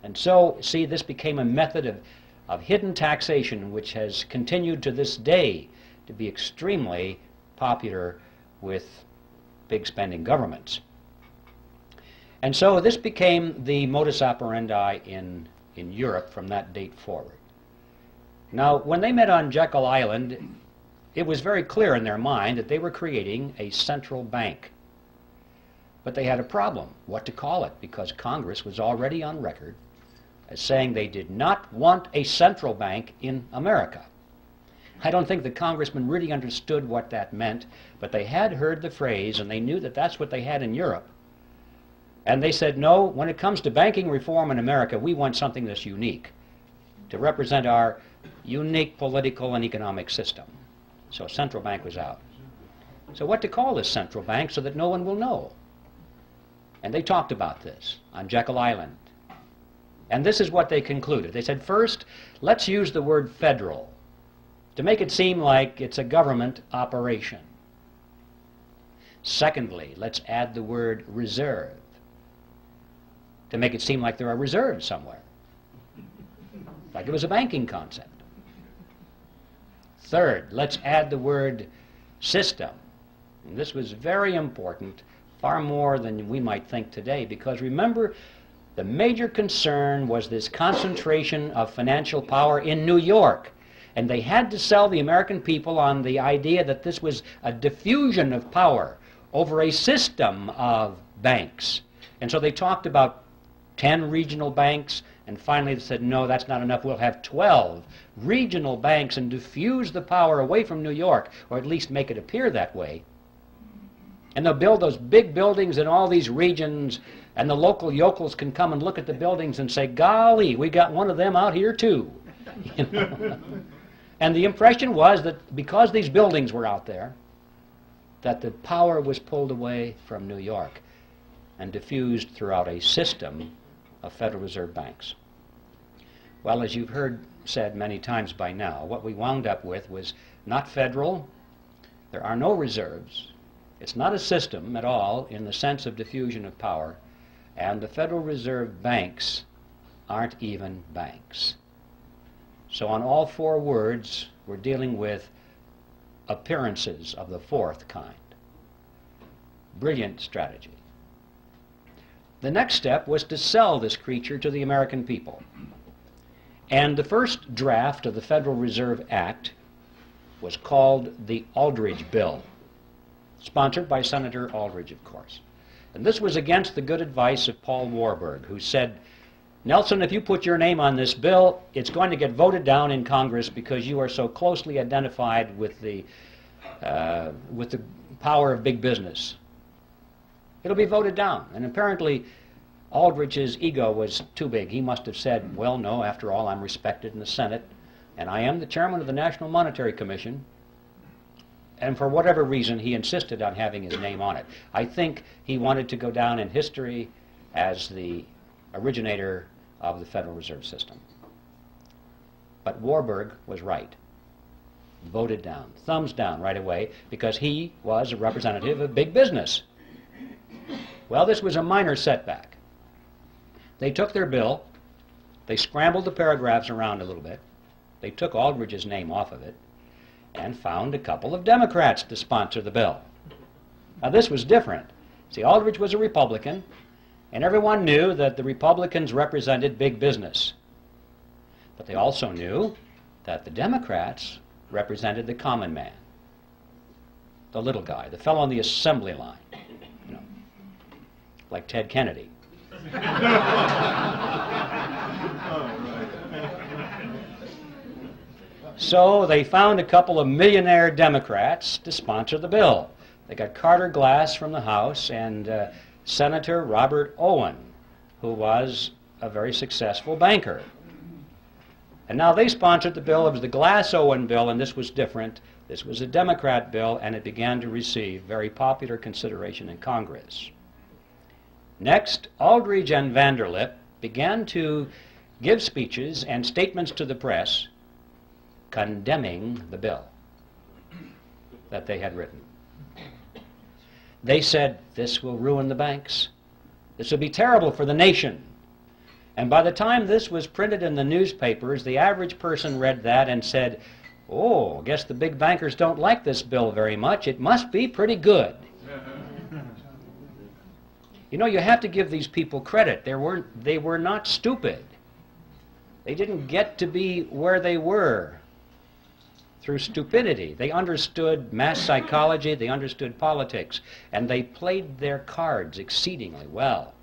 And so, see, this became a method of hidden taxation which has continued to this day to be extremely popular with big spending governments. And so this became the modus operandi in Europe from that date forward. Now, when they met on Jekyll Island, it was very clear in their mind that they were creating a central bank. But they had a problem, what to call it, because Congress was already on record as saying they did not want a central bank in America. I don't think the congressmen really understood what that meant, but they had heard the phrase, and they knew that that's what they had in Europe. And they said, no, when it comes to banking reform in America, we want something that's unique to represent our unique political and economic system. So central bank was out. So what to call this central bank so that no one will know? And they talked about this on Jekyll Island. And this is what they concluded. They said, first, let's use the word federal to make it seem like it's a government operation. Secondly, let's add the word reserve to make it seem like there are reserves somewhere, like it was a banking concept. Third, let's add the word system. And this was very important, far more than we might think today, because remember, the major concern was this concentration of financial power in New York. And they had to sell the American people on the idea that this was a diffusion of power over a system of banks. And so they talked about 10 regional banks, and finally they said, no, that's not enough, we'll have 12 regional banks and diffuse the power away from New York, or at least make it appear that way. And they'll build those big buildings in all these regions, and the local yokels can come and look at the buildings and say, golly, we got one of them out here too. You know? And the impression was that because these buildings were out there, that the power was pulled away from New York and diffused throughout a system of Federal Reserve banks. Well, as you've heard said many times by now, what we wound up with was not federal, there are no reserves, it's not a system at all in the sense of diffusion of power, and the Federal Reserve banks aren't even banks. So on all four words, we're dealing with appearances of the fourth kind. Brilliant strategy. The next step was to sell this creature to the American people. And the first draft of the Federal Reserve Act was called the Aldrich Bill, sponsored by Senator Aldrich, of course. And this was against the good advice of Paul Warburg, who said, Nelson, if you put your name on this bill, it's going to get voted down in Congress because you are so closely identified with the power of big business. It'll be voted down. And apparently, Aldrich's ego was too big. He must have said, well, no, after all, I'm respected in the Senate, and I am the chairman of the National Monetary Commission. And for whatever reason, he insisted on having his name on it. I think he wanted to go down in history as the originator of the Federal Reserve System. But Warburg was right. Voted down, thumbs down right away, because he was a representative of big business. Well, this was a minor setback. They took their bill, they scrambled the paragraphs around a little bit, they took Aldrich's name off of it, and found a couple of Democrats to sponsor the bill. Now this was different. See, Aldrich was a Republican, and everyone knew that the Republicans represented big business. But they also knew that the Democrats represented the common man, the little guy, the fellow on the assembly line, you know, like Ted Kennedy. So they found a couple of millionaire Democrats to sponsor the bill. They got Carter Glass from the House and Senator Robert Owen, who was a very successful banker. And now they sponsored the bill. It was the Glass-Owen bill, and this was different. This was a Democrat bill, and it began to receive very popular consideration in Congress. Next, Aldrich and Vanderlip began to give speeches and statements to the press condemning the bill that they had written. They said, this will ruin the banks. This will be terrible for the nation. And by the time this was printed in the newspapers, the average person read that and said, oh, I guess the big bankers don't like this bill very much. It must be pretty good. You know, you have to give these people credit. They were not stupid. They didn't get to be where they were through stupidity. They understood mass psychology, they understood politics, and they played their cards exceedingly well.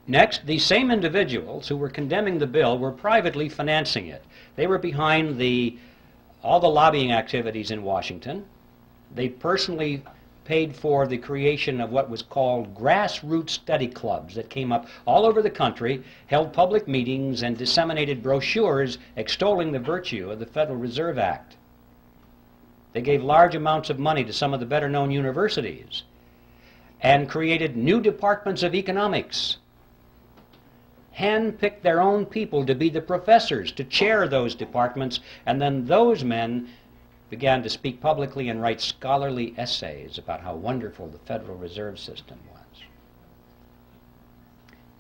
Next, these same individuals who were condemning the bill were privately financing it. They were behind all the lobbying activities in Washington. They personally paid for the creation of what was called grassroots study clubs that came up all over the country, held public meetings, and disseminated brochures extolling the virtue of the Federal Reserve Act. They gave large amounts of money to some of the better-known universities and created new departments of economics, handpicked their own people to be the professors, to chair those departments, and then those men began to speak publicly and write scholarly essays about how wonderful the Federal Reserve System was.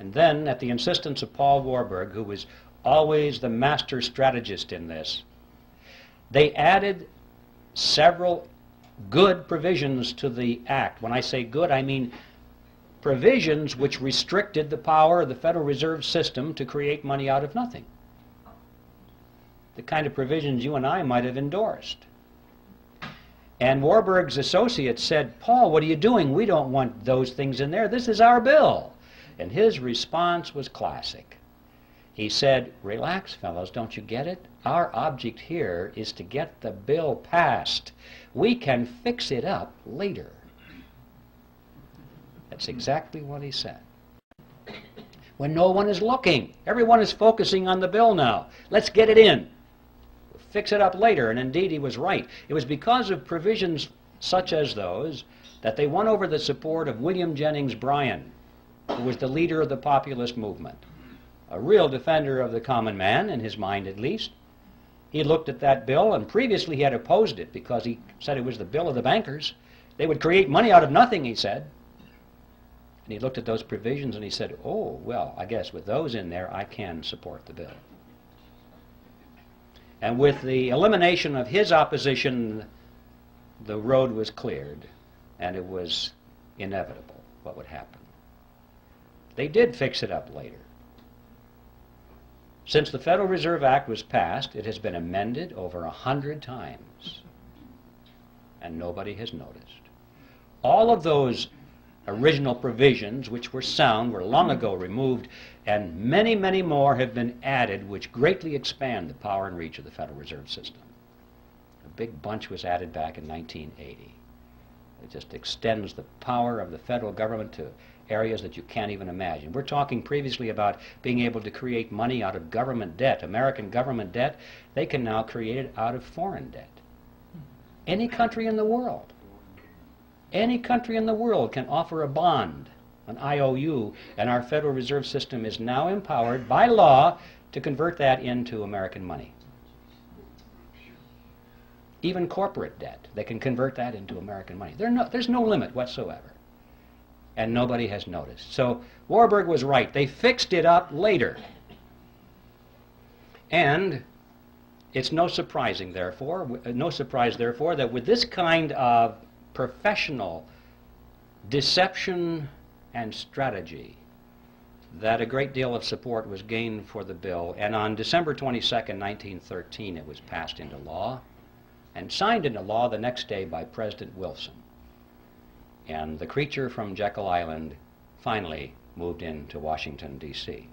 And then, at the insistence of Paul Warburg, who was always the master strategist in this, they added several good provisions to the act. When I say good, I mean provisions which restricted the power of the Federal Reserve System to create money out of nothing. The kind of provisions you and I might have endorsed. And Warburg's associates said, Paul, what are you doing? We don't want those things in there. This is our bill. And his response was classic. He said, relax, fellows, don't you get it? Our object here is to get the bill passed. We can fix it up later. That's exactly what he said. When no one is looking, everyone is focusing on the bill now. Let's get it in. Fix it up later, and indeed he was right. It was because of provisions such as those that they won over the support of William Jennings Bryan, who was the leader of the populist movement, a real defender of the common man, in his mind at least. He looked at that bill, and previously he had opposed it because he said it was the bill of the bankers. They would create money out of nothing, he said. And he looked at those provisions and he said, oh, well, I guess with those in there, I can support the bill. And with the elimination of his opposition, the road was cleared, and it was inevitable what would happen. They did fix it up later. Since the Federal Reserve Act was passed, it has been amended over 100 times, and nobody has noticed. All of those original provisions, which were sound, were long ago removed, and many, many more have been added, which greatly expand the power and reach of the Federal Reserve System. A big bunch was added back in 1980. It just extends the power of the federal government to areas that you can't even imagine. We're talking previously about being able to create money out of government debt, American government debt. They can now create it out of foreign debt. Any country in the world. Any country in the world can offer a bond, an IOU, and our Federal Reserve System is now empowered by law to convert that into American money. Even corporate debt, they can convert that into American money. There's no limit whatsoever. And nobody has noticed. So Warburg was right. They fixed it up later. And it's no surprise, therefore, that with this kind of professional deception and strategy, that a great deal of support was gained for the bill. And on December 22nd, 1913, it was passed into law and signed into law the next day by President Wilson. And the creature from Jekyll Island finally moved into Washington, D.C.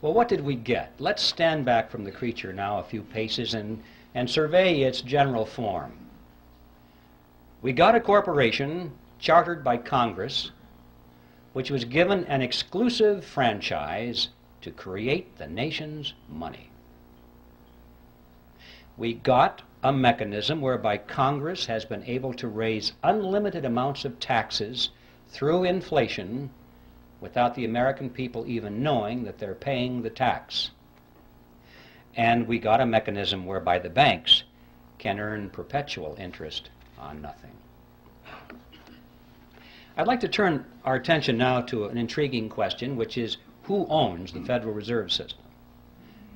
Well, what did we get? Let's stand back from the creature now a few paces and survey its general form. We got a corporation chartered by Congress, which was given an exclusive franchise to create the nation's money. We got a mechanism whereby Congress has been able to raise unlimited amounts of taxes through inflation without the American people even knowing that they're paying the tax. And we got a mechanism whereby the banks can earn perpetual interest on nothing. I'd like to turn our attention now to an intriguing question, which is who owns the Federal Reserve System?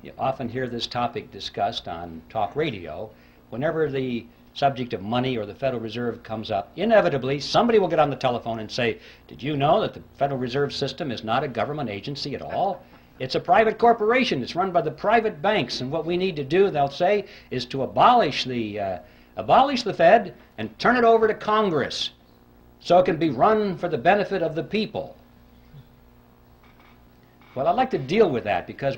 You often hear this topic discussed on talk radio. Whenever the subject of money or the Federal Reserve comes up, inevitably somebody will get on the telephone and say, did you know that the Federal Reserve System is not a government agency at all? It's a private corporation. It's run by the private banks, and what we need to do, they'll say, is to abolish the Fed and turn it over to Congress so it can be run for the benefit of the people. Well, I'd like to deal with that because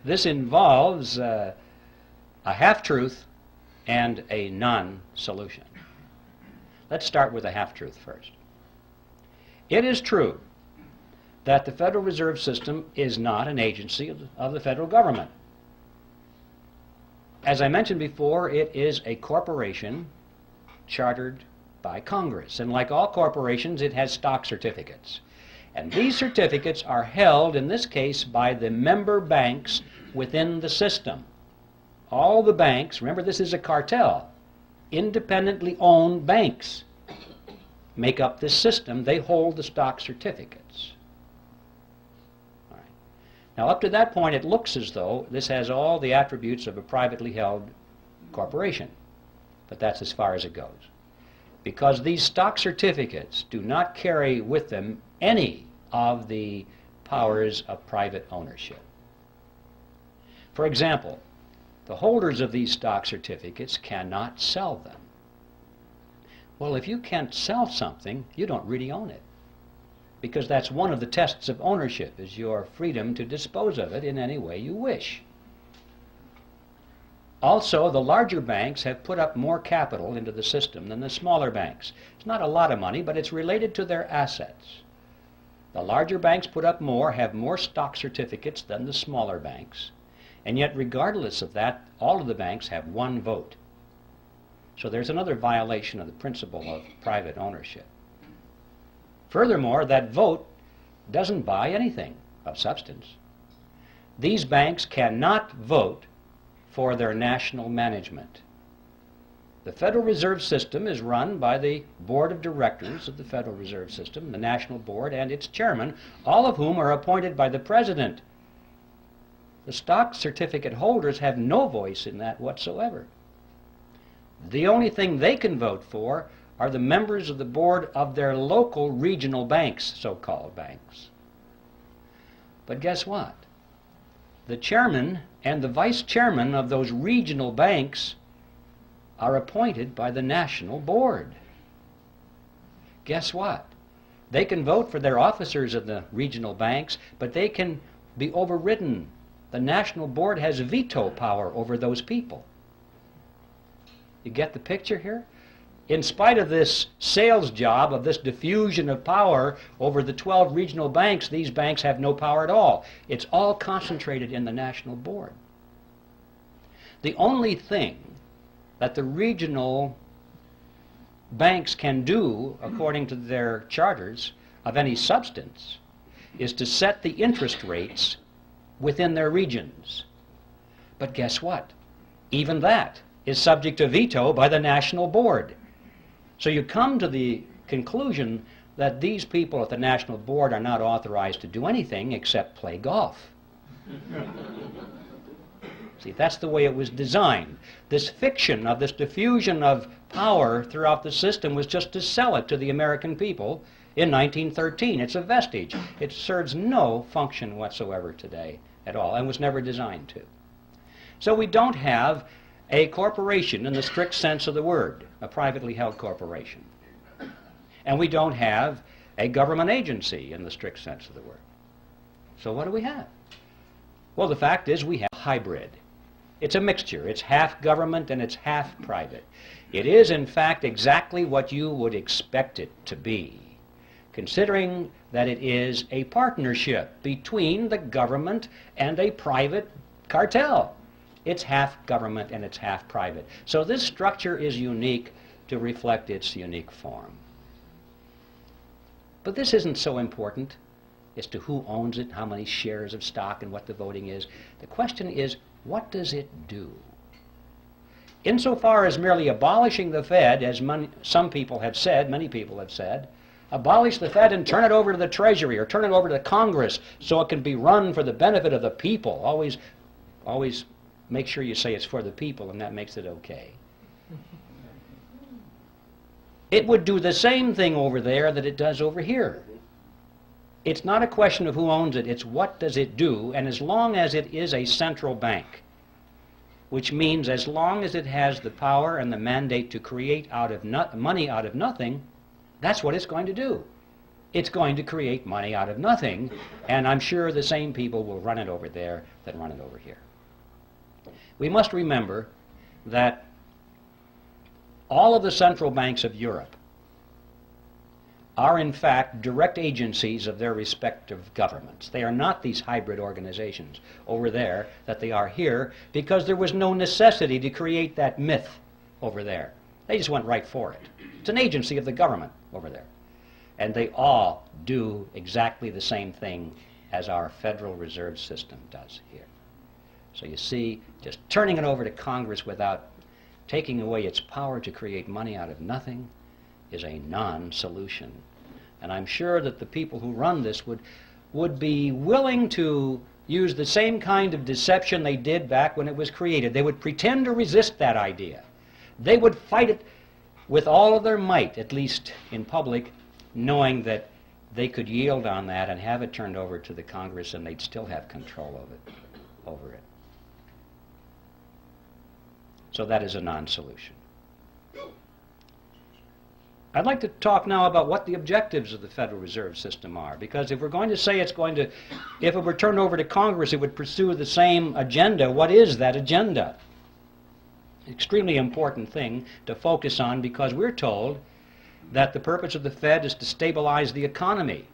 this involves a half-truth and a non-solution. Let's start with a half-truth first. It is true that the Federal Reserve System is not an agency of the federal government. As I mentioned before, it is a corporation chartered by Congress, and like all corporations, it has stock certificates. And these certificates are held, in this case, by the member banks within the system. All the banks, remember this is a cartel, independently owned banks make up this system. They hold the stock certificates. All right. Now up to that point it looks as though this has all the attributes of a privately held corporation, but that's as far as it goes. Because these stock certificates do not carry with them any of the powers of private ownership. For example, the holders of these stock certificates cannot sell them. Well, if you can't sell something, you don't really own it, because that's one of the tests of ownership, is your freedom to dispose of it in any way you wish. Also, the larger banks have put up more capital into the system than the smaller banks. It's not a lot of money, but it's related to their assets. The larger banks put up more, have more stock certificates than the smaller banks. And yet, regardless of that, all of the banks have one vote. So there's another violation of the principle of private ownership. Furthermore, that vote doesn't buy anything of substance. These banks cannot vote for their national management. The Federal Reserve System is run by the Board of Directors of the Federal Reserve System, the National Board, and its chairman, all of whom are appointed by the President. The stock certificate holders have no voice in that whatsoever. The only thing they can vote for are the members of the board of their local regional banks, so-called banks. But guess what? The chairman and the vice chairman of those regional banks are appointed by the national board. Guess what? They can vote for their officers of the regional banks, but they can be overridden. The national board has veto power over those people. You get the picture here? In spite of this sales job, of this diffusion of power over the 12 regional banks, these banks have no power at all. It's all concentrated in the national board. The only thing that the regional banks can do, according to their charters, of any substance, is to set the interest rates within their regions. But guess what? Even that is subject to veto by the national board. So you come to the conclusion that these people at the national board are not authorized to do anything except play golf. See, that's the way it was designed. This fiction of this diffusion of power throughout the system was just to sell it to the American people in 1913. It's a vestige. It serves no function whatsoever today at all, and was never designed to. So we don't have a corporation in the strict sense of the word, a privately held corporation. And we don't have a government agency in the strict sense of the word. So what do we have? Well, the fact is we have a hybrid. It's a mixture. It's half government and it's half private. It is, in fact, exactly what you would expect it to be, considering that it is a partnership between the government and a private cartel. It's half government and it's half private. So this structure is unique to reflect its unique form. But this isn't so important as to who owns it, how many shares of stock, and what the voting is. The question is, what does it do? Insofar as merely abolishing the Fed, as some people have said, many people have said, abolish the Fed and turn it over to the Treasury or turn it over to Congress so it can be run for the benefit of the people. Always make sure you say it's for the people, and that makes it okay. It would do the same thing over there that it does over here. It's not a question of who owns it, it's what does it do, and as long as it is a central bank, which means as long as it has the power and the mandate to create money out of nothing, that's what it's going to do. It's going to create money out of nothing, and I'm sure the same people will run it over there that run it over here. We must remember that all of the central banks of Europe are in fact direct agencies of their respective governments. They are not these hybrid organizations over there that they are here, because there was no necessity to create that myth over there. They just went right for it. It's an agency of the government over there. And they all do exactly the same thing as our Federal Reserve System does here. So you see, just turning it over to Congress without taking away its power to create money out of nothing is a non-solution. And I'm sure that the people who run this would be willing to use the same kind of deception they did back when it was created. They would pretend to resist that idea. They would fight it with all of their might, at least in public, knowing that they could yield on that and have it turned over to the Congress and they'd still have control over it. So that is a non-solution. I'd like to talk now about what the objectives of the Federal Reserve System are, because if we're going to say if it were turned over to Congress, it would pursue the same agenda. What is that agenda? Extremely important thing to focus on, because we're told that the purpose of the Fed is to stabilize the economy.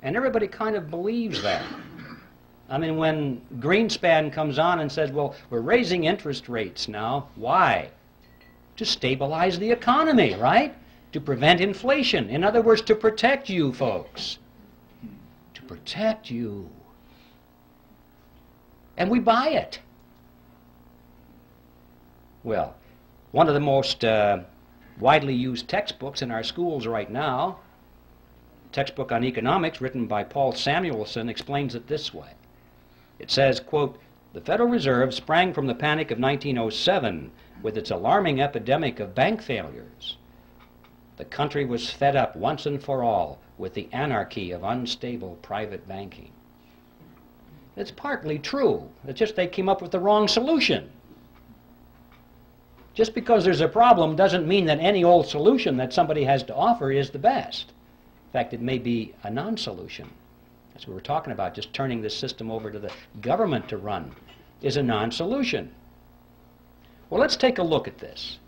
And everybody kind of believes that. I mean, when Greenspan comes on and says, well, we're raising interest rates now, why? To stabilize the economy, right? To prevent inflation. In other words, to protect you folks. To protect you. And we buy it. Well, one of the most widely used textbooks in our schools right now, a textbook on economics written by Paul Samuelson, explains it this way. It says, quote, "The Federal Reserve sprang from the panic of 1907 with its alarming epidemic of bank failures. The country was fed up once and for all with the anarchy of unstable private banking." It's partly true. It's just they came up with the wrong solution. Just because there's a problem doesn't mean that any old solution that somebody has to offer is the best. In fact, it may be a non-solution. That's what we're talking about. Just turning this system over to the government to run is a non-solution. Well, let's take a look at this.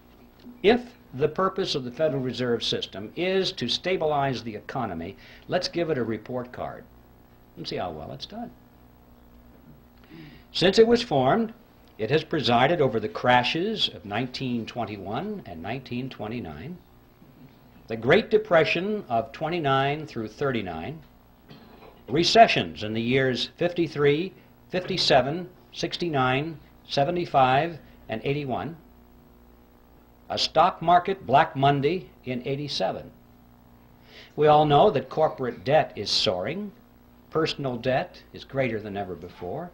If the purpose of the Federal Reserve System is to stabilize the economy, let's give it a report card and see how well it's done. Since it was formed, it has presided over the crashes of 1921 and 1929, the Great Depression of 29 through 39, recessions in the years 53, 57, 69, 75, and 81, a stock market Black Monday in 87. We all know that corporate debt is soaring, personal debt is greater than ever before.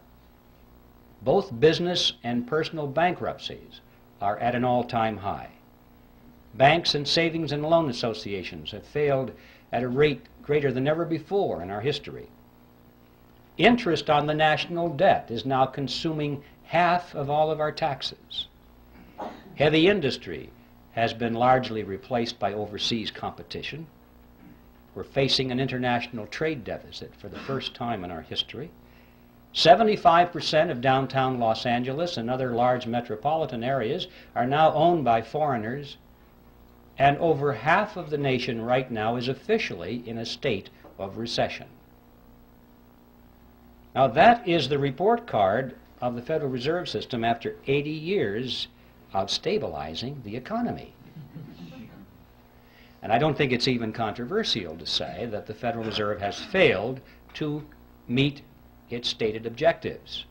Both business and personal bankruptcies are at an all-time high. Banks and savings and loan associations have failed at a rate greater than ever before in our history. Interest on the national debt is now consuming half of all of our taxes. Heavy industry has been largely replaced by overseas competition. We're facing an international trade deficit for the first time in our history. 75% of downtown Los Angeles and other large metropolitan areas are now owned by foreigners, and over half of the nation right now is officially in a state of recession. Now that is the report card of the Federal Reserve System after 80 years of stabilizing the economy. And I don't think it's even controversial to say that the Federal Reserve has failed to meet its stated objectives.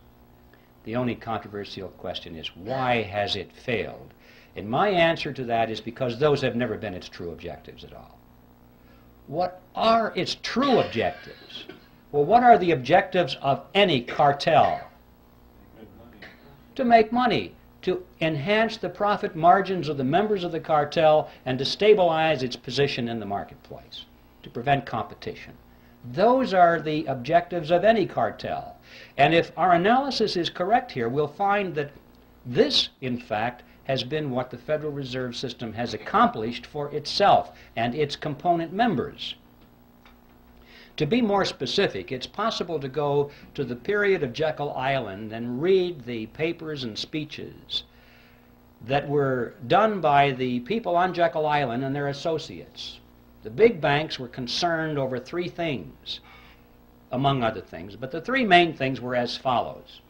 The only controversial question is, why has it failed? And my answer to that is because those have never been its true objectives at all. What are its true objectives? Well, what are the objectives of any cartel? To make money, to enhance the profit margins of the members of the cartel, and to stabilize its position in the marketplace, to prevent competition. Those are the objectives of any cartel. And if our analysis is correct here, we'll find that this, in fact, has been what the Federal Reserve System has accomplished for itself and its component members. To be more specific, it's possible to go to the period of Jekyll Island and read the papers and speeches that were done by the people on Jekyll Island and their associates. The big banks were concerned over three things, among other things, but the three main things were as follows.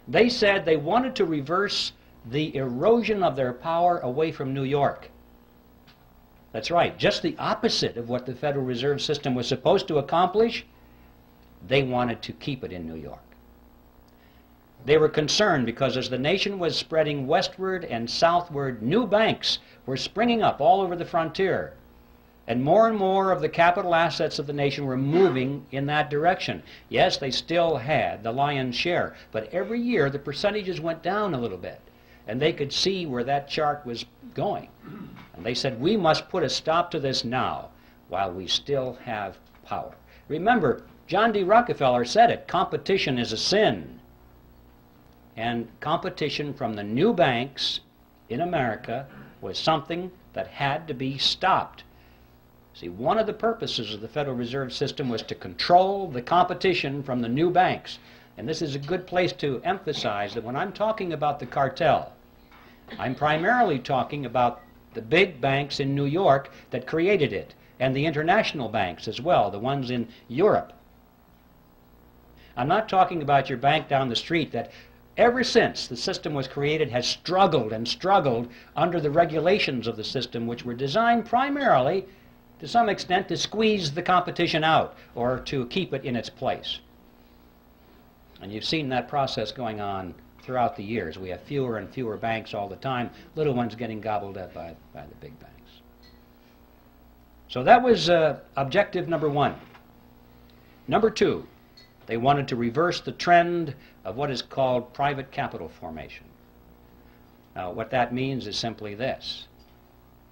They said they wanted to reverse the erosion of their power away from New York. That's right, just the opposite of what the Federal Reserve System was supposed to accomplish. They wanted to keep it in New York. They were concerned because as the nation was spreading westward and southward, new banks were springing up all over the frontier. And more of the capital assets of the nation were moving in that direction. Yes, they still had the lion's share, but every year the percentages went down a little bit. And they could see where that chart was going. And they said, we must put a stop to this now while we still have power. Remember, John D. Rockefeller said it, competition is a sin. And competition from the new banks in America was something that had to be stopped. See, one of the purposes of the Federal Reserve System was to control the competition from the new banks. And this is a good place to emphasize that when I'm talking about the cartel, I'm primarily talking about the big banks in New York that created it, and the international banks as well, the ones in Europe. I'm not talking about your bank down the street that ever since the system was created has struggled and struggled under the regulations of the system, which were designed primarily, to some extent, to squeeze the competition out or to keep it in its place. And you've seen that process going on throughout the years. We have fewer and fewer banks all the time, little ones getting gobbled up by the big banks. So that was objective number one. Number two, they wanted to reverse the trend of what is called private capital formation. Now, what that means is simply this.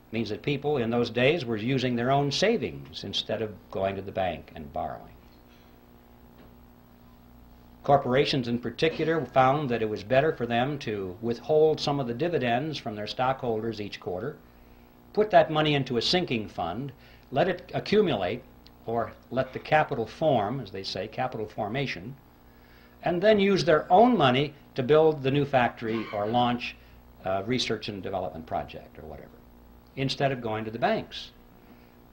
It means that people in those days were using their own savings instead of going to the bank and borrowing. Corporations in particular found that it was better for them to withhold some of the dividends from their stockholders each quarter, put that money into a sinking fund, let it accumulate, or let the capital form, as they say, capital formation, and then use their own money to build the new factory or launch a research and development project or whatever, instead of going to the banks.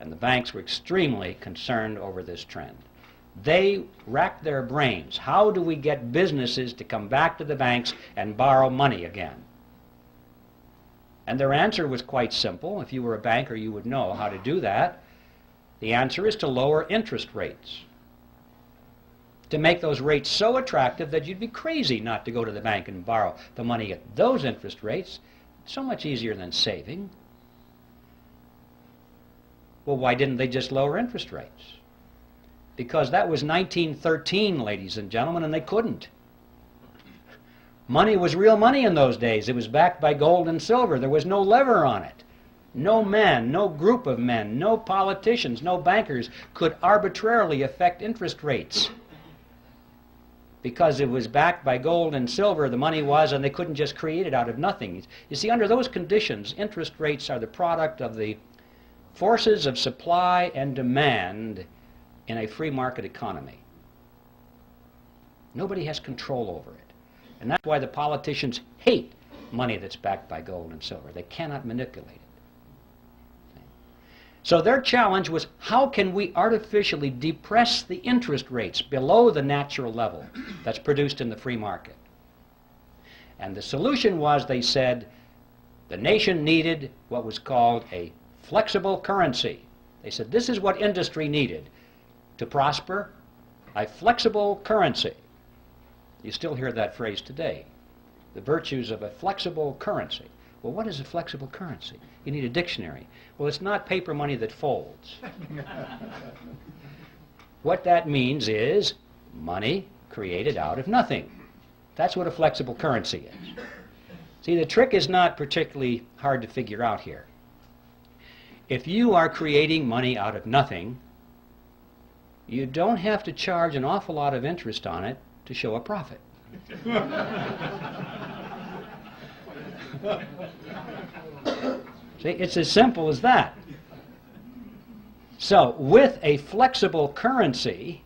And the banks were extremely concerned over this trend. They racked their brains. How do we get businesses to come back to the banks and borrow money again? And their answer was quite simple. If you were a banker, you would know how to do that. The answer is to lower interest rates, to make those rates so attractive that you'd be crazy not to go to the bank and borrow the money at those interest rates. So much easier than saving. Well, why didn't they just lower interest rates? Because that was 1913, ladies and gentlemen, and they couldn't. Money was real money in those days. It was backed by gold and silver. There was no lever on it. No man, no group of men, no politicians, no bankers could arbitrarily affect interest rates. Because it was backed by gold and silver, the money was, and they couldn't just create it out of nothing. You see, under those conditions, interest rates are the product of the forces of supply and demand in a free market economy. Nobody has control over it. And that's why the politicians hate money that's backed by gold and silver. They cannot manipulate it. So their challenge was, how can we artificially depress the interest rates below the natural level that's produced in the free market? And the solution was, they said, the nation needed what was called a flexible currency. They said this is what industry needed to prosper, a flexible currency. You still hear that phrase today, the virtues of a flexible currency. Well, what is a flexible currency? You need a dictionary. Well, it's not paper money that folds. What that means is money created out of nothing. That's what a flexible currency is. See, the trick is not particularly hard to figure out here. If you are creating money out of nothing, you don't have to charge an awful lot of interest on it to show a profit. See, it's as simple as that. So, with a flexible currency,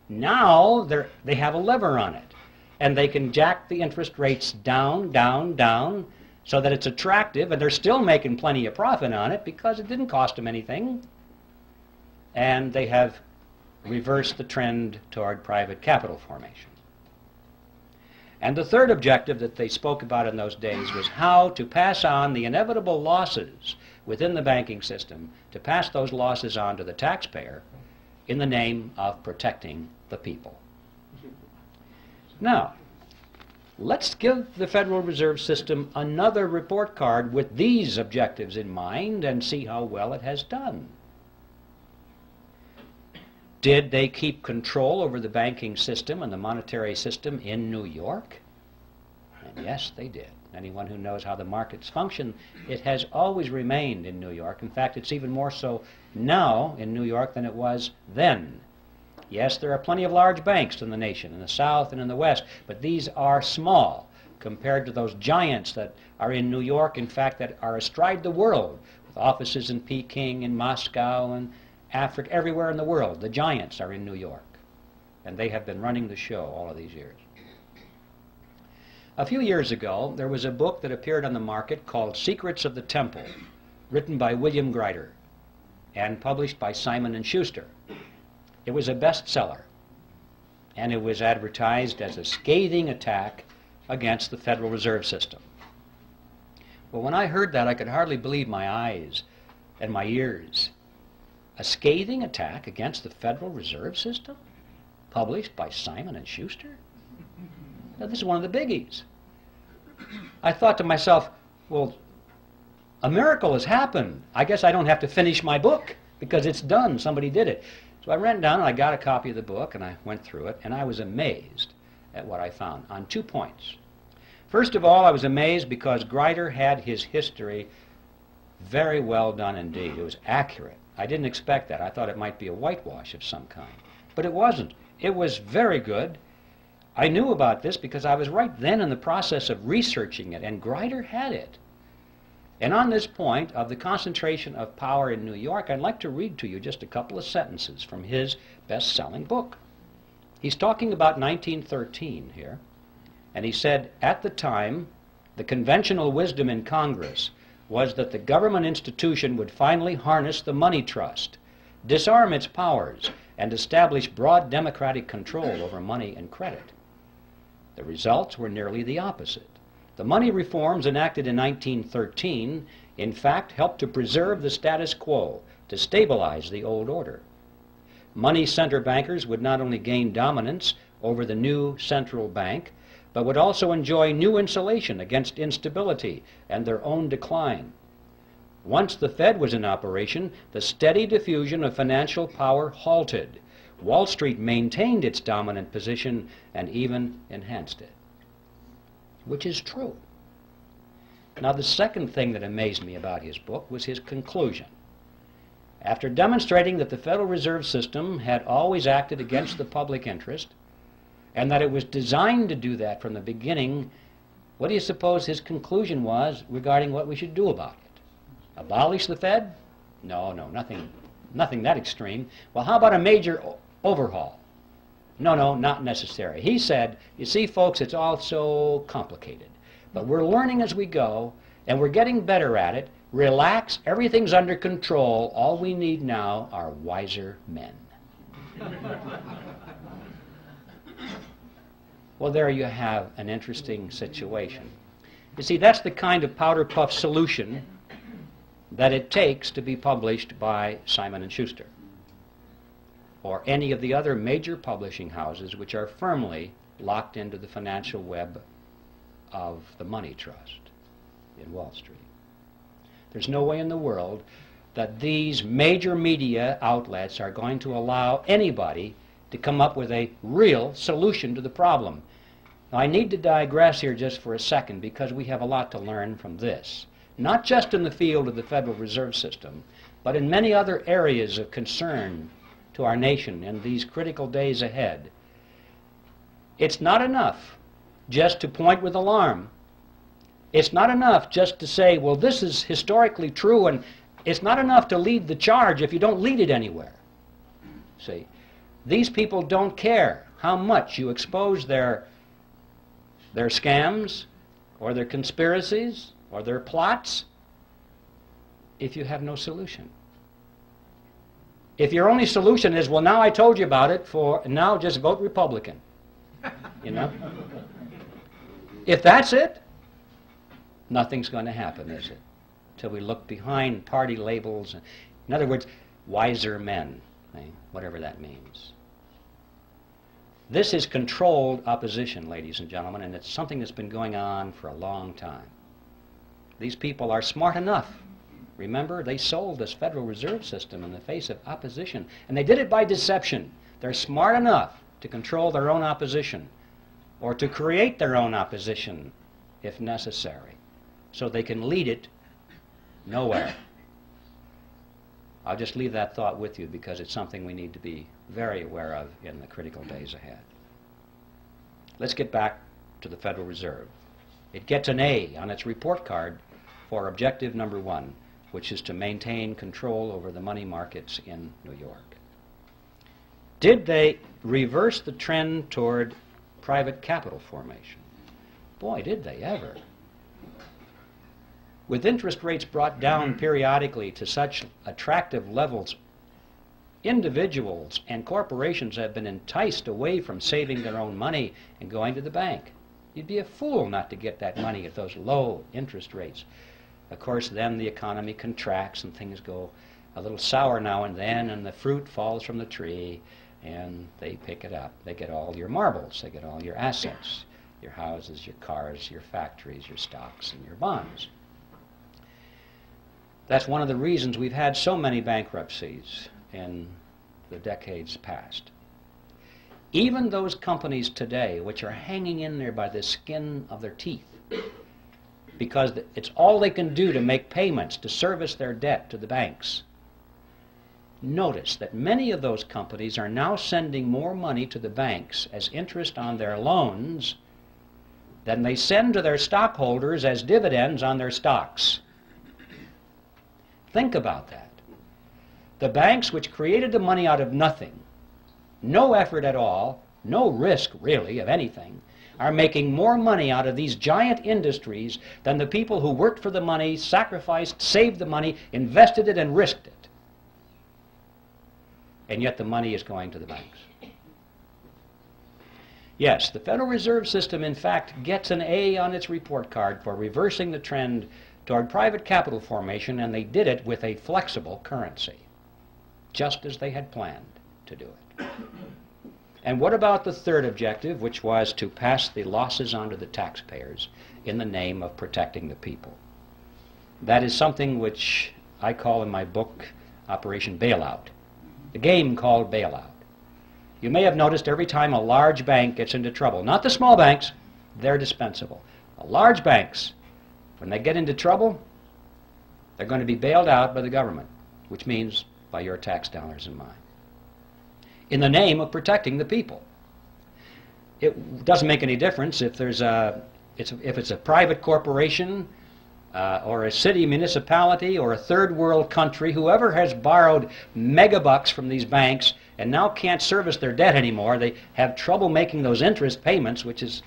now they have a lever on it. And they can jack the interest rates down, down, down, so that it's attractive, and they're still making plenty of profit on it because it didn't cost them anything. And they have reversed the trend toward private capital formation. And the third objective that they spoke about in those days was how to pass on the inevitable losses within the banking system, to pass those losses on to the taxpayer in the name of protecting the people. Now, let's give the Federal Reserve System another report card with these objectives in mind and see how well it has done. Did they keep control over the banking system and the monetary system in New York? And yes, they did. Anyone who knows how the markets function, it has always remained in New York. In fact, it's even more so now in New York than it was then. Yes, there are plenty of large banks in the nation, in the South and in the West, but these are small compared to those giants that are in New York, in fact, that are astride the world, with offices in Peking and Moscow and Africa, everywhere in the world. The giants are in New York, and they have been running the show all of these years. A few years ago, there was a book that appeared on the market called Secrets of the Temple, written by William Grider and published by Simon & Schuster. It was a bestseller, and it was advertised as a scathing attack against the Federal Reserve System. Well, when I heard that, I could hardly believe my eyes and my ears. A scathing attack against the Federal Reserve System, published by Simon & Schuster? Now, this is one of the biggies. I thought to myself, well, a miracle has happened. I guess I don't have to finish my book because it's done. Somebody did it. So I ran down and I got a copy of the book and I went through it, and I was amazed at what I found on 2 points. First of all, I was amazed because Grider had his history very well done indeed. It was accurate. I didn't expect that. I thought it might be a whitewash of some kind. But it wasn't. It was very good. I knew about this because I was right then in the process of researching it, and Grider had it. And on this point of the concentration of power in New York, I'd like to read to you just a couple of sentences from his best-selling book. He's talking about 1913 here, and he said, at the time, the conventional wisdom in Congress was that the government institution would finally harness the money trust, disarm its powers, and establish broad democratic control over money and credit. The results were nearly the opposite. The money reforms enacted in 1913, in fact, helped to preserve the status quo, to stabilize the old order. Money center bankers would not only gain dominance over the new central bank, but would also enjoy new insulation against instability and their own decline. Once the Fed was in operation, the steady diffusion of financial power halted. Wall Street maintained its dominant position and even enhanced it. Which is true. Now, the second thing that amazed me about his book was his conclusion. After demonstrating that the Federal Reserve System had always acted against the public interest, and that it was designed to do that from the beginning, what do you suppose his conclusion was regarding what we should do about it? Abolish the Fed? No, nothing that extreme. Well, how about a major overhaul? No, not necessary. He said, you see, folks, it's all so complicated. But we're learning as we go, and we're getting better at it. Relax, everything's under control. All we need now are wiser men. Well, there you have an interesting situation. You see, that's the kind of powder puff solution that it takes to be published by Simon & Schuster or any of the other major publishing houses which are firmly locked into the financial web of the money trust in Wall Street. There's no way in the world that these major media outlets are going to allow anybody to come up with a real solution to the problem. Now, I need to digress here just for a second because we have a lot to learn from this, not just in the field of the Federal Reserve System, but in many other areas of concern to our nation in these critical days ahead. It's not enough just to point with alarm. It's not enough just to say, well, this is historically true, and it's not enough to lead the charge if you don't lead it anywhere. See, these people don't care how much you expose their scams or their conspiracies or their plots if you have no solution. If your only solution is, well, now I told you about it, now just vote Republican, you know? If that's it, nothing's going to happen, is it? Till we look behind party labels. In other words, wiser men, whatever that means. This is controlled opposition, ladies and gentlemen, and it's something that's been going on for a long time. These people are smart enough. Remember, they sold this Federal Reserve System in the face of opposition, and they did it by deception. They're smart enough to control their own opposition or to create their own opposition if necessary, so they can lead it nowhere. I'll just leave that thought with you because it's something we need to be very aware of in the critical days ahead. Let's get back to the Federal Reserve. It gets an A on its report card for objective number 1, which is to maintain control over the money markets in New York. Did they reverse the trend toward private capital formation? Boy, did they ever. With interest rates brought down periodically to such attractive levels, individuals and corporations have been enticed away from saving their own money and going to the bank. You'd be a fool not to get that money at those low interest rates. Of course, then the economy contracts and things go a little sour now and then, and the fruit falls from the tree, and they pick it up. They get all your marbles. They get all your assets, your houses, your cars, your factories, your stocks, and your bonds. That's one of the reasons we've had so many bankruptcies in the decades past. Even those companies today which are hanging in there by the skin of their teeth because it's all they can do to make payments to service their debt to the banks. Notice that many of those companies are now sending more money to the banks as interest on their loans than they send to their stockholders as dividends on their stocks. Think about that. The banks which created the money out of nothing, no effort at all, no risk really of anything, are making more money out of these giant industries than the people who worked for the money, sacrificed, saved the money, invested it, and risked it. And yet the money is going to the banks. Yes, the Federal Reserve System, in fact, gets an A on its report card for reversing the trend toward private capital formation, and they did it with a flexible currency, just as they had planned to do it. And what about the third objective, which was to pass the losses on to the taxpayers in the name of protecting the people? That is something which I call in my book Operation Bailout, the game called bailout. You may have noticed every time a large bank gets into trouble, not the small banks, they're dispensable. The large banks, when they get into trouble, they're going to be bailed out by the government, which means by your tax dollars and mine, in the name of protecting the people. It doesn't make any difference if it's a private corporation or a city municipality or a third world country, whoever has borrowed megabucks from these banks and now can't service their debt anymore, they have trouble making those interest payments, which is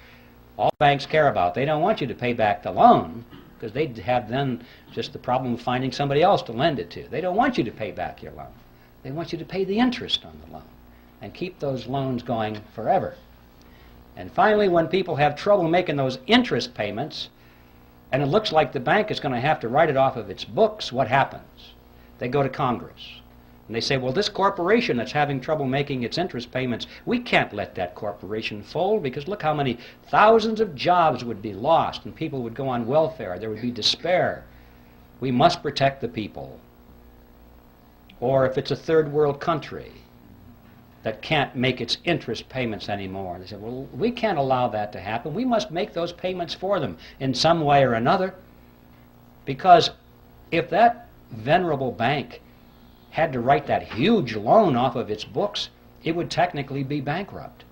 all banks care about. They don't want you to pay back the loan, because they'd have then just the problem of finding somebody else to lend it to. They don't want you to pay back your loan. They want you to pay the interest on the loan and keep those loans going forever. And finally, when people have trouble making those interest payments, and it looks like the bank is going to have to write it off of its books, what happens? They go to Congress. And they say, well, this corporation that's having trouble making its interest payments, we can't let that corporation fold, because look how many thousands of jobs would be lost and people would go on welfare. There would be despair. We must protect the people. Or if it's a third world country that can't make its interest payments anymore, they say, well, we can't allow that to happen. We must make those payments for them in some way or another, because if that venerable bank had to write that huge loan off of its books, it would technically be bankrupt.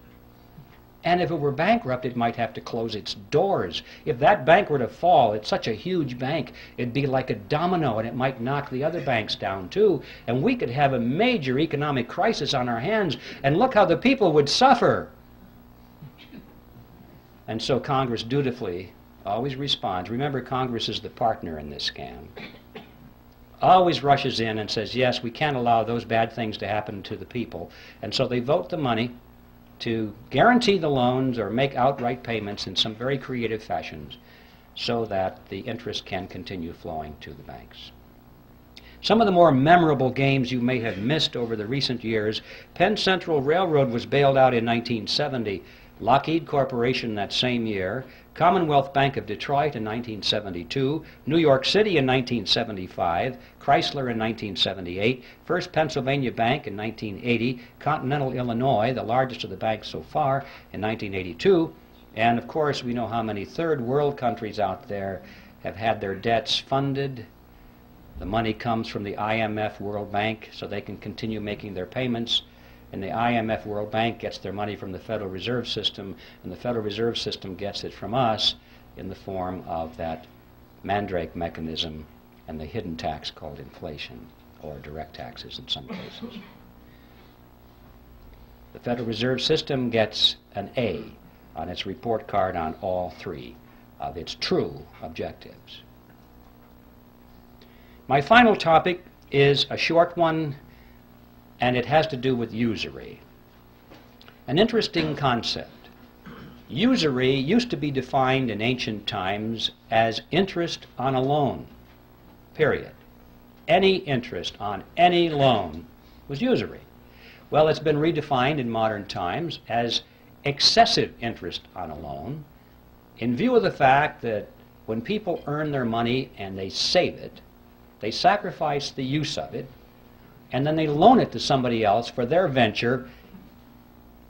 And if it were bankrupt, it might have to close its doors. If that bank were to fall, it's such a huge bank, it'd be like a domino, and it might knock the other banks down too, and we could have a major economic crisis on our hands, and look how the people would suffer. And so Congress dutifully always responds. Remember, Congress is the partner in this scam. Always rushes in and says, yes, we can't allow those bad things to happen to the people. And so they vote the money to guarantee the loans or make outright payments in some very creative fashions so that the interest can continue flowing to the banks. Some of the more memorable games you may have missed over the recent years: Penn Central Railroad was bailed out in 1970, Lockheed Corporation that same year, Commonwealth Bank of Detroit in 1972, New York City in 1975, Chrysler in 1978, First Pennsylvania Bank in 1980, Continental Illinois, the largest of the banks so far, in 1982, and of course we know how many third world countries out there have had their debts funded. The money comes from the IMF World Bank so they can continue making their payments. And the IMF World Bank gets their money from the Federal Reserve System, and the Federal Reserve System gets it from us in the form of that mandrake mechanism and the hidden tax called inflation, or direct taxes in some cases. The Federal Reserve System gets an A on its report card on all three of its true objectives. My final topic is a short one, and it has to do with usury. An interesting concept. Usury used to be defined in ancient times as interest on a loan, period. Any interest on any loan was usury. Well, it's been redefined in modern times as excessive interest on a loan, in view of the fact that when people earn their money and they save it, they sacrifice the use of it, and then they loan it to somebody else for their venture.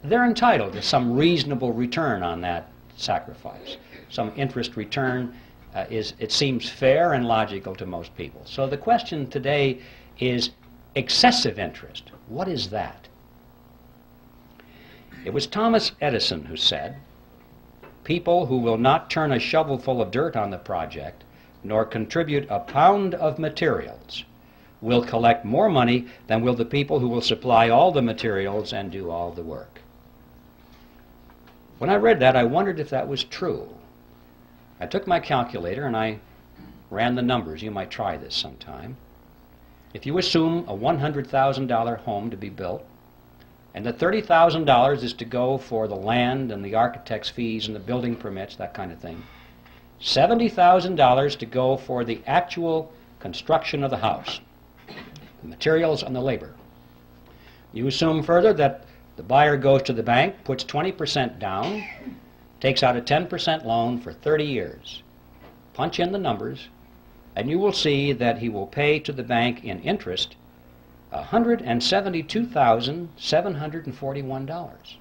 They're entitled to some reasonable return on that sacrifice. Some interest return it seems fair and logical to most people. So the question today is excessive interest. What is that? It was Thomas Edison who said, "People who will not turn a shovelful of dirt on the project, nor contribute a pound of materials, will collect more money than will the people who will supply all the materials and do all the work." When I read that, I wondered if that was true. I took my calculator and I ran the numbers. You might try this sometime. If you assume a $100,000 home to be built, and that $30,000 is to go for the land and the architect's fees and the building permits, that kind of thing, $70,000 to go for the actual construction of the house, the materials and the labor. You assume further that the buyer goes to the bank, puts 20% down, takes out a 10% loan for 30 years. Punch in the numbers, and you will see that he will pay to the bank in interest $172,741,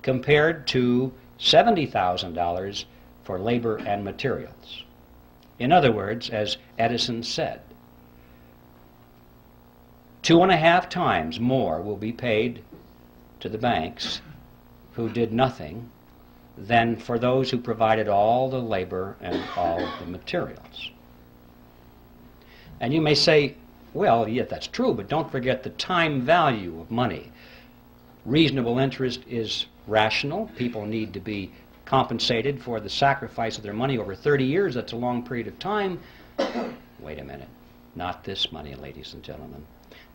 compared to $70,000 for labor and materials. In other words, as Edison said, 2.5 times more will be paid to the banks who did nothing than for those who provided all the labor and all the materials. And you may say, well, yeah, that's true, but don't forget the time value of money. Reasonable interest is rational. People need to be compensated for the sacrifice of their money over 30 years. That's a long period of time. Wait a minute. Not this money, ladies and gentlemen.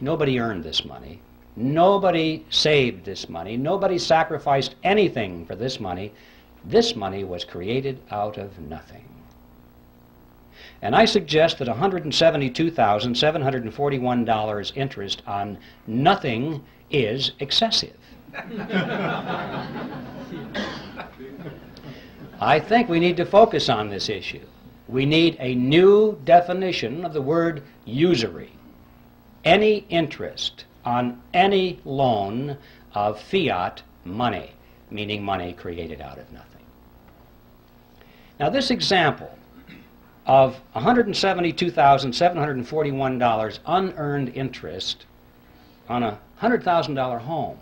Nobody earned this money. Nobody saved this money. Nobody sacrificed anything for this money. This money was created out of nothing. And I suggest that $172,741 interest on nothing is excessive. I think we need to focus on this issue. We need a new definition of the word usury. Any interest on any loan of fiat money, meaning money created out of nothing. Now this example of $172,741 unearned interest on a $100,000 home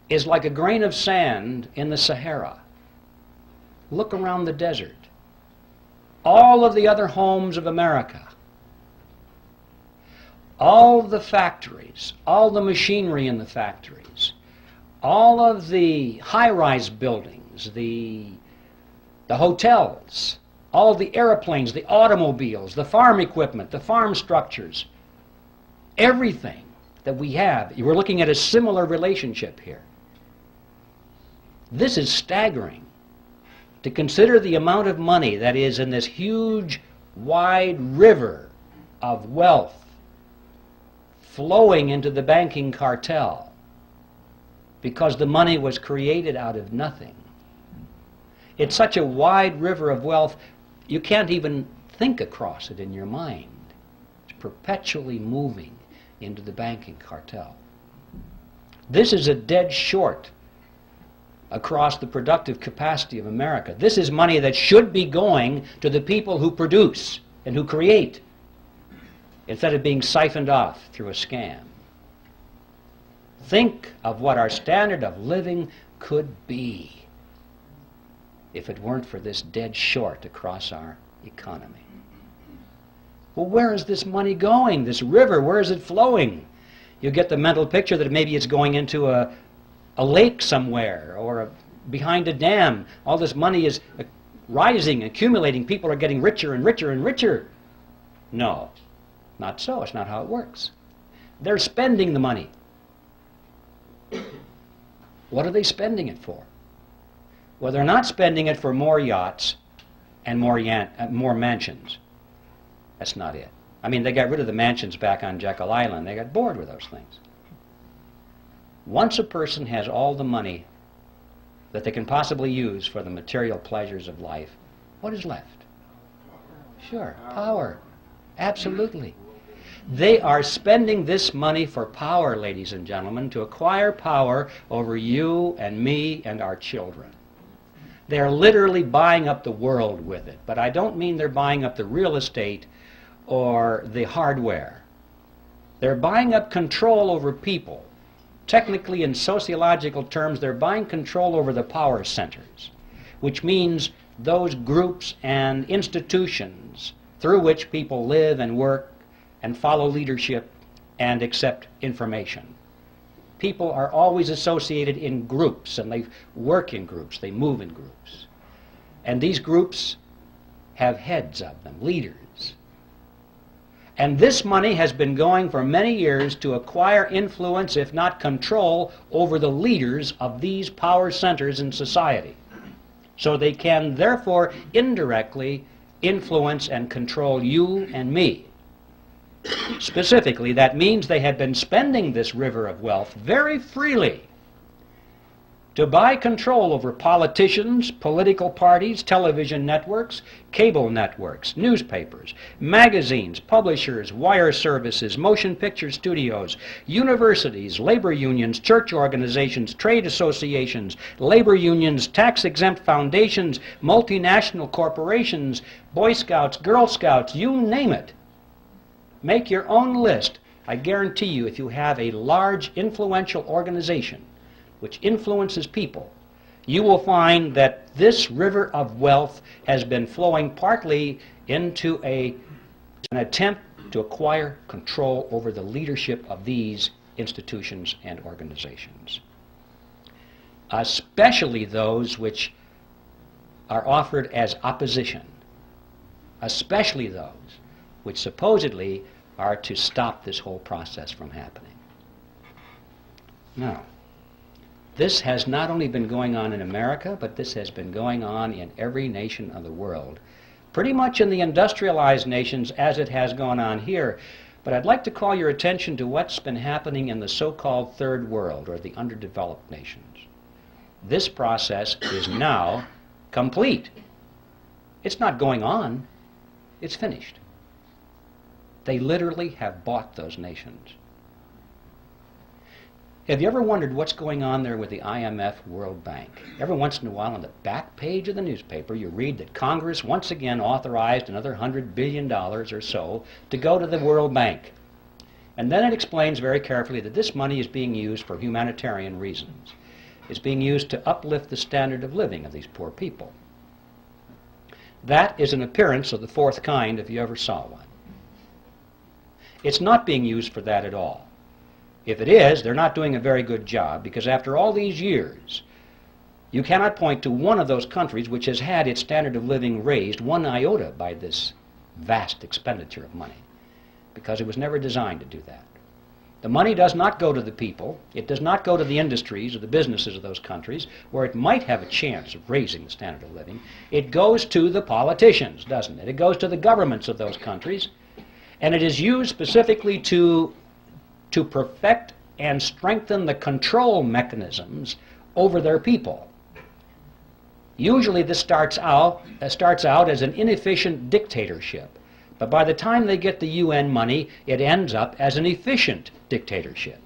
is like a grain of sand in the Sahara. Look around the desert. All of the other homes of America, all the factories, all the machinery in the factories, all of the high-rise buildings, the hotels, all the airplanes, the automobiles, the farm equipment, the farm structures, everything that we have, we're looking at a similar relationship here. This is staggering. To consider the amount of money that is in this huge, wide river of wealth flowing into the banking cartel because the money was created out of nothing. It's such a wide river of wealth, you can't even think across it in your mind. It's perpetually moving into the banking cartel. This is a dead short across the productive capacity of America. This is money that should be going to the people who produce and who create, instead of being siphoned off through a scam. Think of what our standard of living could be if it weren't for this dead short across our economy. Well, where is this money going? This river, where is it flowing? You get the mental picture that maybe it's going into a lake somewhere or behind a dam. All this money is rising, accumulating. People are getting richer and richer and richer. No, not so. It's not how it works. They're spending the money. What are they spending it for? Well, they're not spending it for more yachts and more mansions. That's not it. I mean, they got rid of the mansions back on Jekyll Island. They got bored with those things. Once a person has all the money that they can possibly use for the material pleasures of life, what is left? Sure, power. Absolutely. They are spending this money for power, ladies and gentlemen, to acquire power over you and me and our children. They're literally buying up the world with it. But I don't mean they're buying up the real estate or the hardware. They're buying up control over people. Technically, in sociological terms, they're buying control over the power centers, which means those groups and institutions through which people live and work and follow leadership and accept information. People are always associated in groups, and they work in groups, they move in groups. And these groups have heads of them, leaders. And this money has been going for many years to acquire influence, if not control, over the leaders of these power centers in society. So they can therefore indirectly influence and control you and me. Specifically, that means they have been spending this river of wealth very freely to buy control over politicians, political parties, television networks, cable networks, newspapers, magazines, publishers, wire services, motion picture studios, universities, labor unions, church organizations, trade associations, labor unions, tax-exempt foundations, multinational corporations, Boy Scouts, Girl Scouts, you name it. Make your own list. I guarantee you, if you have a large, influential organization which influences people, you will find that this river of wealth has been flowing partly into an attempt to acquire control over the leadership of these institutions and organizations, especially those which are offered as opposition, especially those which supposedly are to stop this whole process from happening. Now, this has not only been going on in America, but this has been going on in every nation of the world, pretty much in the industrialized nations as it has gone on here. But I'd like to call your attention to what's been happening in the so-called third world, or the underdeveloped nations. This process is now complete. It's not going on, it's finished. They literally have bought those nations. Have you ever wondered what's going on there with the IMF World Bank? Every once in a while on the back page of the newspaper you read that Congress once again authorized another $100 billion or so to go to the World Bank. And then it explains very carefully that this money is being used for humanitarian reasons. It's being used to uplift the standard of living of these poor people. That is an appearance of the fourth kind if you ever saw one. It's not being used for that at all. If it is, they're not doing a very good job, because after all these years, you cannot point to one of those countries which has had its standard of living raised one iota by this vast expenditure of money, because it was never designed to do that. The money does not go to the people. It does not go to the industries or the businesses of those countries where it might have a chance of raising the standard of living. It goes to the politicians, doesn't it? It goes to the governments of those countries, and it is used specifically to perfect and strengthen the control mechanisms over their people. Usually this starts out as an inefficient dictatorship, but by the time they get the UN money, it ends up as an efficient dictatorship.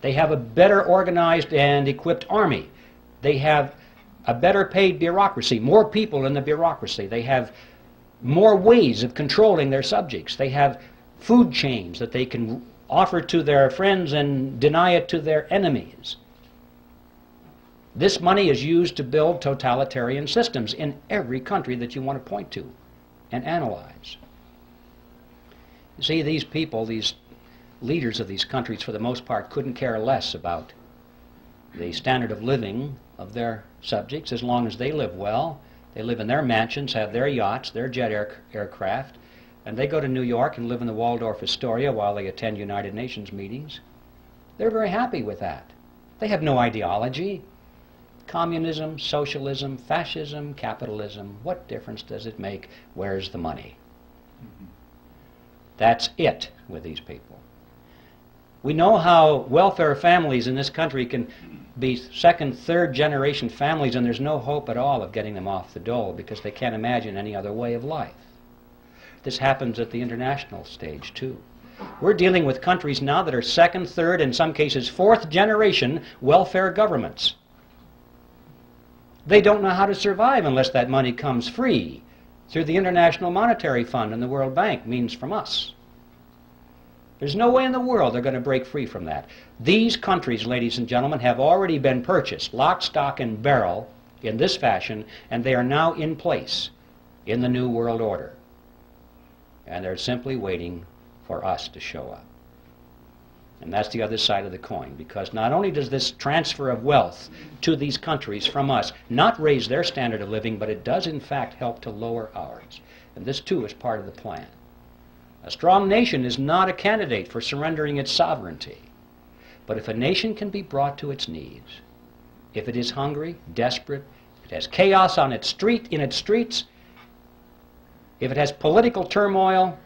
They have a better organized and equipped army. They have a better paid bureaucracy, more people in the bureaucracy. They have more ways of controlling their subjects. They have food chains that they can offer to their friends and deny it to their enemies. This money is used to build totalitarian systems in every country that you want to point to and analyze. You see, these people, these leaders of these countries, for the most part, couldn't care less about the standard of living of their subjects as long as they live well. They live in their mansions, have their yachts, their jet aircraft, and they go to New York and live in the Waldorf Astoria while they attend United Nations meetings. They're very happy with that. They have no ideology. Communism, socialism, fascism, capitalism, what difference does it make? Where's the money? That's it with these people. We know how welfare families in this country can be second, third generation families, and there's no hope at all of getting them off the dole because they can't imagine any other way of life. This happens at the international stage, too. We're dealing with countries now that are second, third, in some cases fourth generation welfare governments. They don't know how to survive unless that money comes free through the International Monetary Fund and the World Bank, means from us. There's no way in the world they're going to break free from that. These countries, ladies and gentlemen, have already been purchased, lock, stock, and barrel, in this fashion, and they are now in place in the New World Order. And they're simply waiting for us to show up. And that's the other side of the coin, because not only does this transfer of wealth to these countries from us not raise their standard of living, but it does in fact help to lower ours. And this too is part of the plan. A strong nation is not a candidate for surrendering its sovereignty. But if a nation can be brought to its knees, if it is hungry, desperate, if it has chaos in its streets, if it has political turmoil,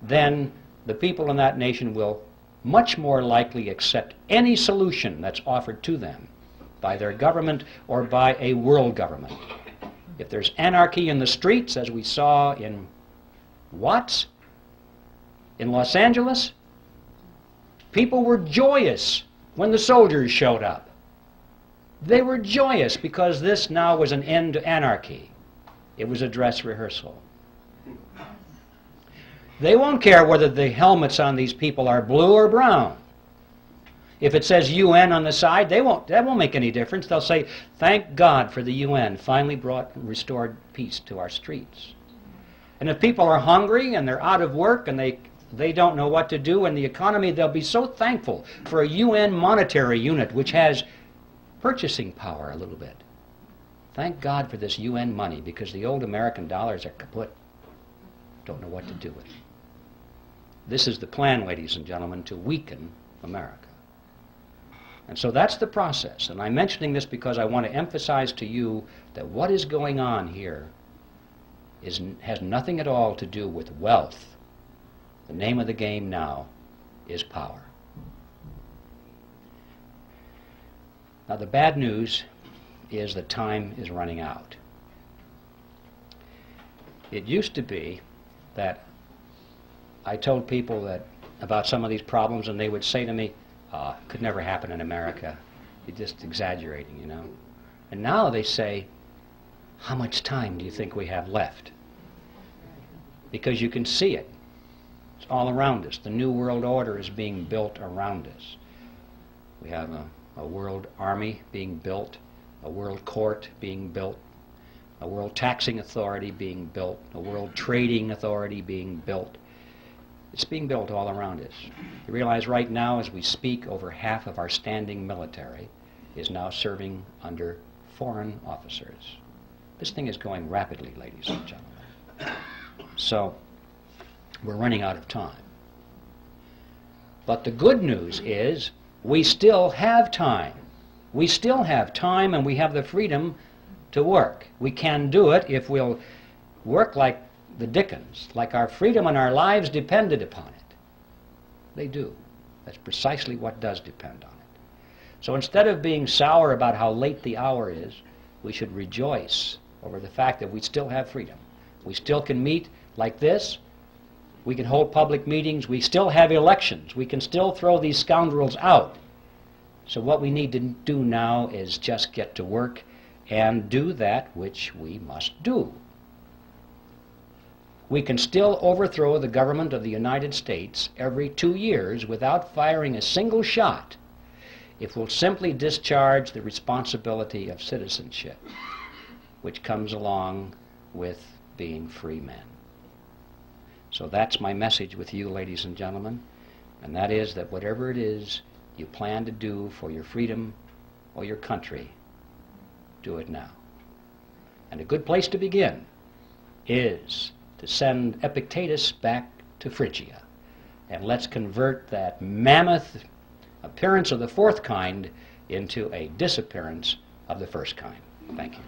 then the people in that nation will much more likely accept any solution that's offered to them by their government or by a world government. If there's anarchy in the streets, as we saw in Watts, in Los Angeles, people were joyous when the soldiers showed up. They were joyous because this now was an end to anarchy. It was a dress rehearsal. They won't care whether the helmets on these people are blue or brown. If it says UN on the side, that won't make any difference. They'll say, thank God for the UN, finally brought and restored peace to our streets. And if people are hungry and they're out of work and they don't know what to do in the economy, they'll be so thankful for a UN monetary unit which has purchasing power a little bit. Thank God for this UN money, because the old American dollars are kaput. Don't know what to do with it. This is the plan, ladies and gentlemen, to weaken America. And so that's the process. And I'm mentioning this because I want to emphasize to you that what is going on here has nothing at all to do with wealth. The name of the game now is power. Now, the bad news is that time is running out. It used to be that I told people that about some of these problems, and they would say to me, could never happen in America. You're just exaggerating, you know. And now they say, how much time do you think we have left? Because you can see it. It's all around us. The New World Order is being built around us. We have a world army being built, a world court being built, a world taxing authority being built, a world trading authority being built. It's being built all around us. You realize right now, as we speak, over half of our standing military is now serving under foreign officers. This thing is going rapidly, ladies and gentlemen. So, we're running out of time. But the good news is, we still have time. We still have time, and we have the freedom to work. We can do it if we'll work like the Dickens, like our freedom and our lives depended upon it. They do. That's precisely what does depend on it. So instead of being sour about how late the hour is, we should rejoice over the fact that we still have freedom. We still can meet like this. We can hold public meetings. We still have elections. We can still throw these scoundrels out. So what we need to do now is just get to work and do that which we must do. We can still overthrow the government of the United States every 2 years without firing a single shot if we'll simply discharge the responsibility of citizenship, which comes along with being free men. So that's my message with you, ladies and gentlemen, and that is that whatever it is you plan to do for your freedom or your country, do it now. And a good place to begin is to send Epictetus back to Phrygia. And let's convert that mammoth appearance of the fourth kind into a disappearance of the first kind. Thank you.